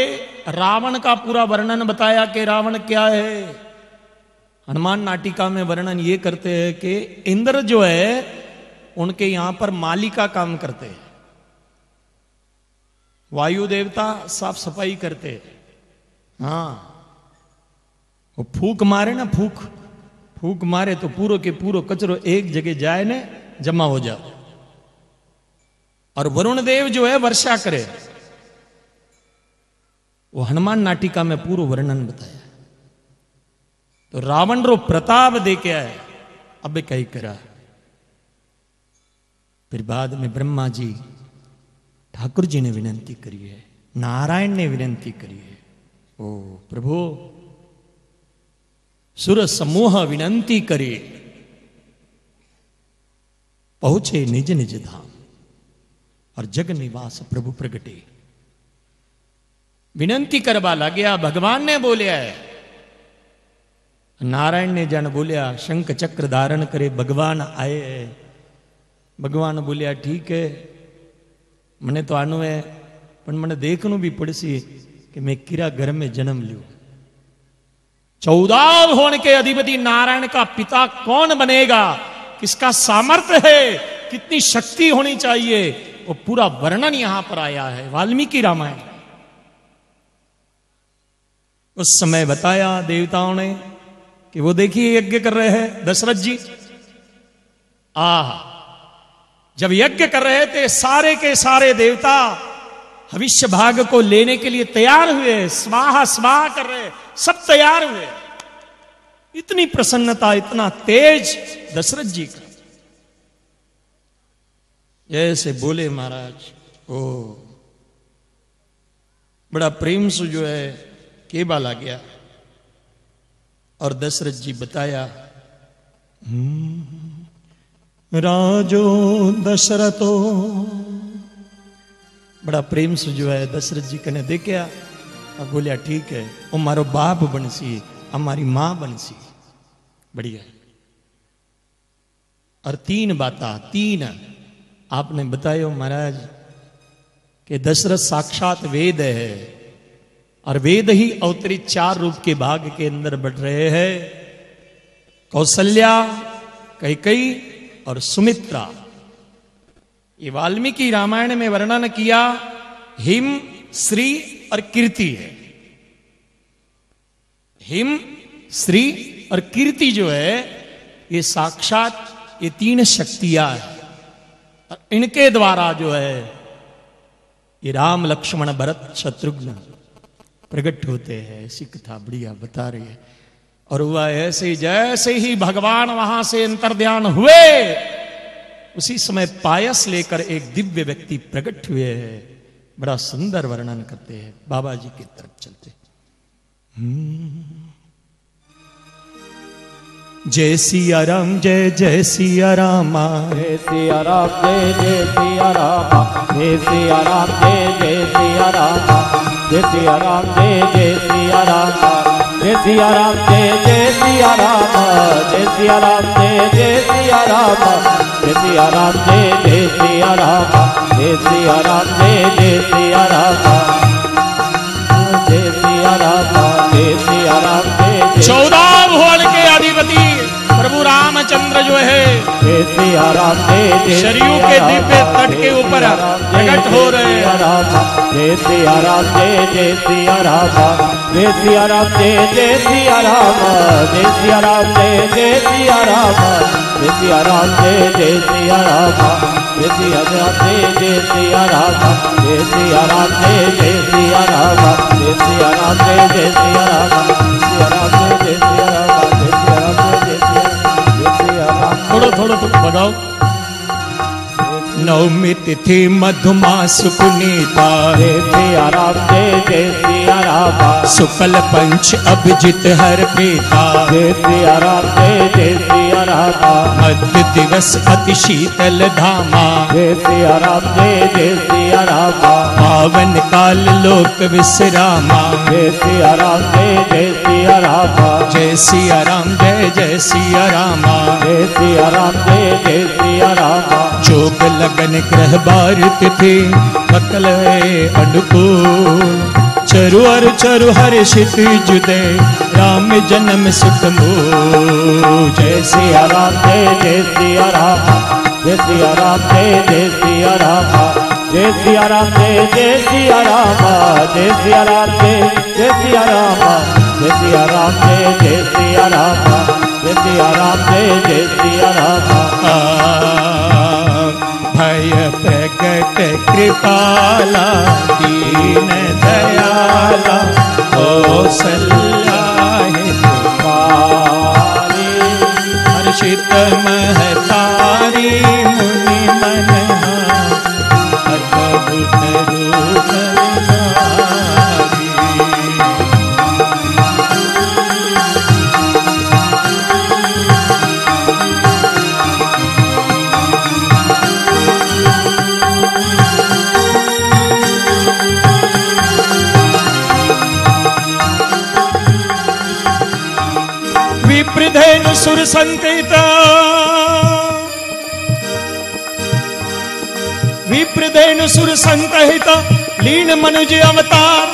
Speaker 4: रावण का पूरा वर्णन बताया कि रावण क्या है। हनुमान नाटिका में वर्णन ये करते हैं कि इंद्र जो है उनके यहां पर माली का काम करते हैं, वायु देवता साफ सफाई करते हैं। हाँ, वो फूक मारे ना, फूक मारे तो पूरो के पूरो कचरो एक जगह जाए ने जमा हो जाए। और वरुण देव जो है वर्षा करे, वो हनुमान नाटिका में पूरा वर्णन बताया। तो रावण रो प्रताप दे के आए, अब कई करा। फिर बाद में ब्रह्मा जी ठाकुर जी ने विनंती करी है, नारायण ने विनंती करी है, ओ प्रभु सुर समूह विनंती करे, पहुंचे निज निज धाम और जग निवास प्रभु प्रगटे। विनंती करवा लग्या, भगवान ने बोलिया है, नारायण ने जन बोलिया शंख चक्र धारण करे भगवान आए। भगवान बोलिया ठीक है, मने तो आनु है पण मने देखनु भी पड़सी कि मैं किरा घर में जन्म लियो। 14 होने के अधिपति नारायण का पिता कौन बनेगा, किसका सामर्थ्य है, कितनी शक्ति होनी चाहिए, वो पूरा वर्णन यहां पर आया है वाल्मीकि रामायण। उस समय बताया देवताओं ने कि वो देखिए यज्ञ कर रहे हैं दशरथ जी। जब यज्ञ कर रहे थे सारे के सारे देवता भविष्य भाग को लेने के लिए तैयार हुए, स्वाहा स्वाहा कर रहे, सब तैयार हुए। इतनी प्रसन्नता, इतना तेज दशरथ जी का। जैसे बोले महाराज, ओ बड़ा प्रेम से जो है केवल आ गया और दशरथ जी बताया, राजो दशरथो। बड़ा प्रेम से जो है दशरथ जी कने देखा और बोलिया ठीक है, वो मारो बाप बनसी, हमारी मां बनसी, बढ़िया। और 3 बाता, 3 आपने बतायो महाराज कि दशरथ साक्षात वेद है और वेद ही अवतरित 4 रूप के भाग के अंदर बढ़ रहे हैं। कौशल्या, कैकेयी और सुमित्रा। ये वाल्मीकि रामायण में वर्णन किया हिम, श्री और कीर्ति है। हिम, श्री और कीर्ति जो है ये साक्षात ये 3 शक्तियां हैं और इनके द्वारा जो है ये राम, लक्ष्मण, भरत, शत्रुघ्न प्रकट होते हैं। ऐसी कथा बढ़िया बता रही है। और हुआ ऐसे, जैसे ही भगवान वहां से अंतर्ध्यान हुए उसी समय पायस लेकर एक दिव्य व्यक्ति प्रकट हुए हैं। बड़ा सुंदर वर्णन करते हैं। बाबा जी की तरफ चलते। जय सिया राम, जय जय सिया राम,
Speaker 2: जय सिया राम, जय जय सिया राम, जय सिया राम, जय जय सिया राम, जय सिया राम, जय जय सिया राम, जय सिया राम, जय जय सिया राम, जय सिया राम, जय जय सिया राम, जय सिया राम, जय जय सिया राम, जय सिया राम, जय जय सिया राम, जय सिया राम, जय सिया राम, जय
Speaker 4: 14 भुवन के अधिपति प्रभु रामचंद्र जो है
Speaker 2: जय सिया राम, जय
Speaker 4: शरीर के दिव्य तट के ऊपर प्रकट हो रहे हैं।
Speaker 2: जय सिया राम, जय जय सिया राम, जय सिया राम, जय जय सिया राम, जय सिया राम, जय जय सिया राम, जय सिया राम, जय जय सिया राम, जय सिया राम, जय जय सिया राम, जय सिया राम, जय जय सिया राम, जय सिया राम, जय जय सिया राम, सिया राम, जय जय सिया राम, जय सिया राम, जय जय सिया राम।
Speaker 4: थोड़ा थोड़ा तो बताओ। नवमी तिथि मधुमास पुनीता,
Speaker 2: जय सिया राम, जय जय सिया राम,
Speaker 4: शुक्ल पंच अभिजित हर प्रीता,
Speaker 2: जय सिया राम, जय जय सिया राम,
Speaker 4: मध्य दिवस अति शीतल धामा,
Speaker 2: जय सिया राम, जय जय सिया राम,
Speaker 4: पावन काल लोक विश्रामा,
Speaker 2: जय सिया राम, जय जय सिया राम,
Speaker 4: जय सिया राम, जय जय सिया रामा,
Speaker 2: जय सिया राम, जय जय सिया राम,
Speaker 4: जोग लगन ग्रह बार तिथि बकल अनुकूल, चरु और चरु हर्षित जुदे राम जन्म सुख मूल।
Speaker 2: जय सिया राम, जय जय सिया राम, जय सिया राम, जय जय सिया राम, जय सिया राम, जय जय सिया राम, जय सिया राम, जय जय सिया राम, जय सिया राम, जय जय सिया राम, जय सिया राम, जय जय सिया राम।
Speaker 4: भय प्रकट कृपाला दीन दयाला कौसल्या हितकारी, हर्षित महतारी मुनि मनहारी, अद्भुत रूप नारी। विप्रधेनु सुर संकृता, विप्रदेनु सुर संकहित लीन मनुज अवतार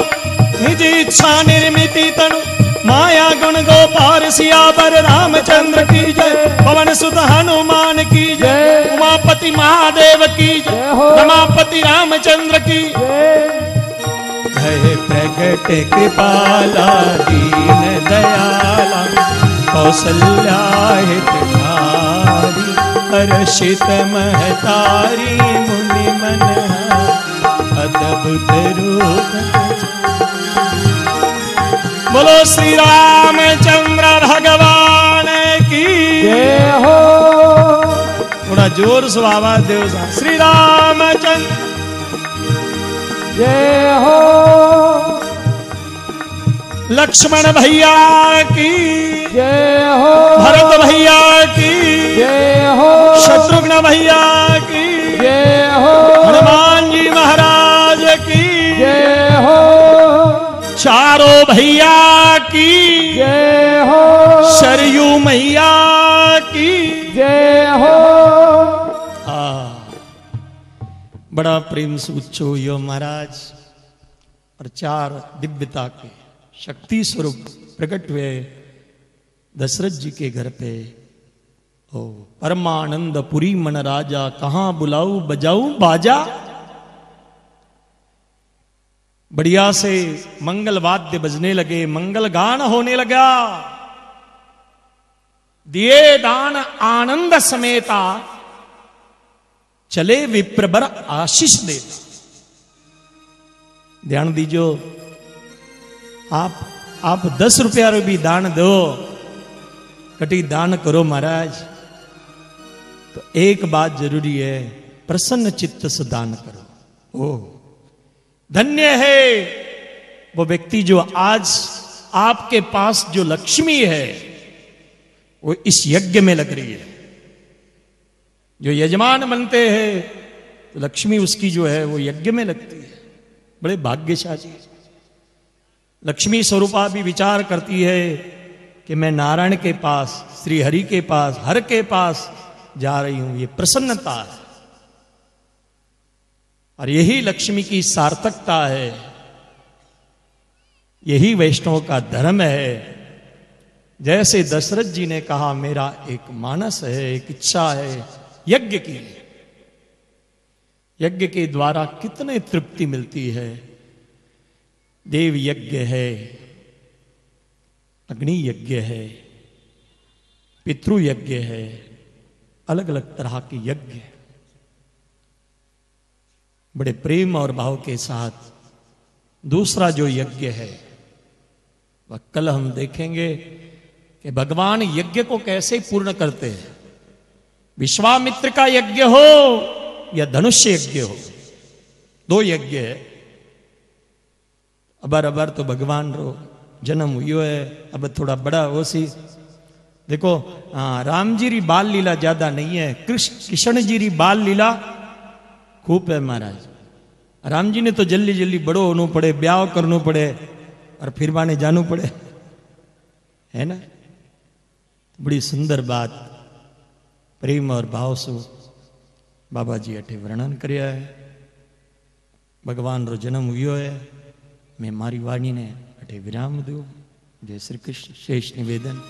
Speaker 4: निज इच्छा निर्मिति तनु माया गुण गोपाल सियावर रामचंद्र की जय। पवन सुत हनुमान की जय। उमापति महादेव की जय। रमापति रामचंद्र की
Speaker 3: भय प्रगट कृपाला दीन दयाला कौसल्या हितकारी हर्षित महतारी मुनि मन अद्भुत रूप।
Speaker 4: बोलो श्री रामचंद्र भगवान की
Speaker 2: जय हो।
Speaker 4: थोड़ा जोर से आवाज दो। श्री रामचंद्र
Speaker 2: जय हो।
Speaker 4: लक्ष्मण भैया की
Speaker 2: जय हो।
Speaker 4: भरत भैया की
Speaker 2: जय हो।
Speaker 4: शत्रुघ्न भैया की
Speaker 2: जय हो।
Speaker 4: हनुमान जी महाराज की
Speaker 2: जय हो।
Speaker 4: चारों भैया की
Speaker 2: जय हो।
Speaker 4: सरयू मैया की
Speaker 2: जय हो।
Speaker 4: बड़ा प्रेम से उच्चो यो महाराज और चार दिव्यता के शक्ति स्वरूप प्रकट हुए दशरथ जी के घर पे। ओ परमानंद पुरी मन राजा कहां बुलाऊ बजाऊ बाजा। बढ़िया से मंगल वाद्य बजने लगे, मंगल गान होने लगा। दिए दान आनंद समेता चले विप्रबर आशीष देता। ध्यान दीजो, आप 10 रुपया भी दान दो, कटी दान करो महाराज, तो एक बात जरूरी है, प्रसन्न चित्त से दान करो। ओ धन्य है वो व्यक्ति जो आज आपके पास जो लक्ष्मी है वो इस यज्ञ में लग रही है। जो यजमान बनते हैं तो लक्ष्मी उसकी जो है वो यज्ञ में लगती है। बड़े भाग्यशाली। लक्ष्मी स्वरूपा भी विचार करती है कि मैं नारायण के पास, श्री हरि के पास, हर के पास जा रही हूं। ये प्रसन्नता है और यही लक्ष्मी की सार्थकता है। यही वैष्णव का धर्म है। जैसे दशरथ जी ने कहा मेरा एक मानस है, एक इच्छा है यज्ञ की। यज्ञ के द्वारा कितने तृप्ति मिलती है। देव यज्ञ है, अग्नि यज्ञ है, पितृ यज्ञ है, अलग अलग तरह के यज्ञ। बड़े प्रेम और भाव के साथ दूसरा जो यज्ञ है वह कल हम देखेंगे कि भगवान यज्ञ को कैसे पूर्ण करते हैं। विश्वामित्र का यज्ञ हो या धनुष्य यज्ञ हो, 2 यज्ञ है। अबर तो भगवान रो जन्म हुई है। अब थोड़ा बड़ा हो सी देखो, राम जी री बाल लीला ज्यादा नहीं है, कृष्ण जी री बाल लीला खूब है महाराज। राम जी ने तो जल्दी जल्दी बड़ो होना पड़े, ब्याह करना पड़े और फिर बाने जाना पड़े, है ना। बड़ी सुंदर बात प्रेम और भाव से बाबा जी अठे वर्णन करया है। भगवान रो जन्म हुयो है। मैं मारी वाणी ने अठे विराम दो। जय श्री कृष्ण। शेष निवेदन।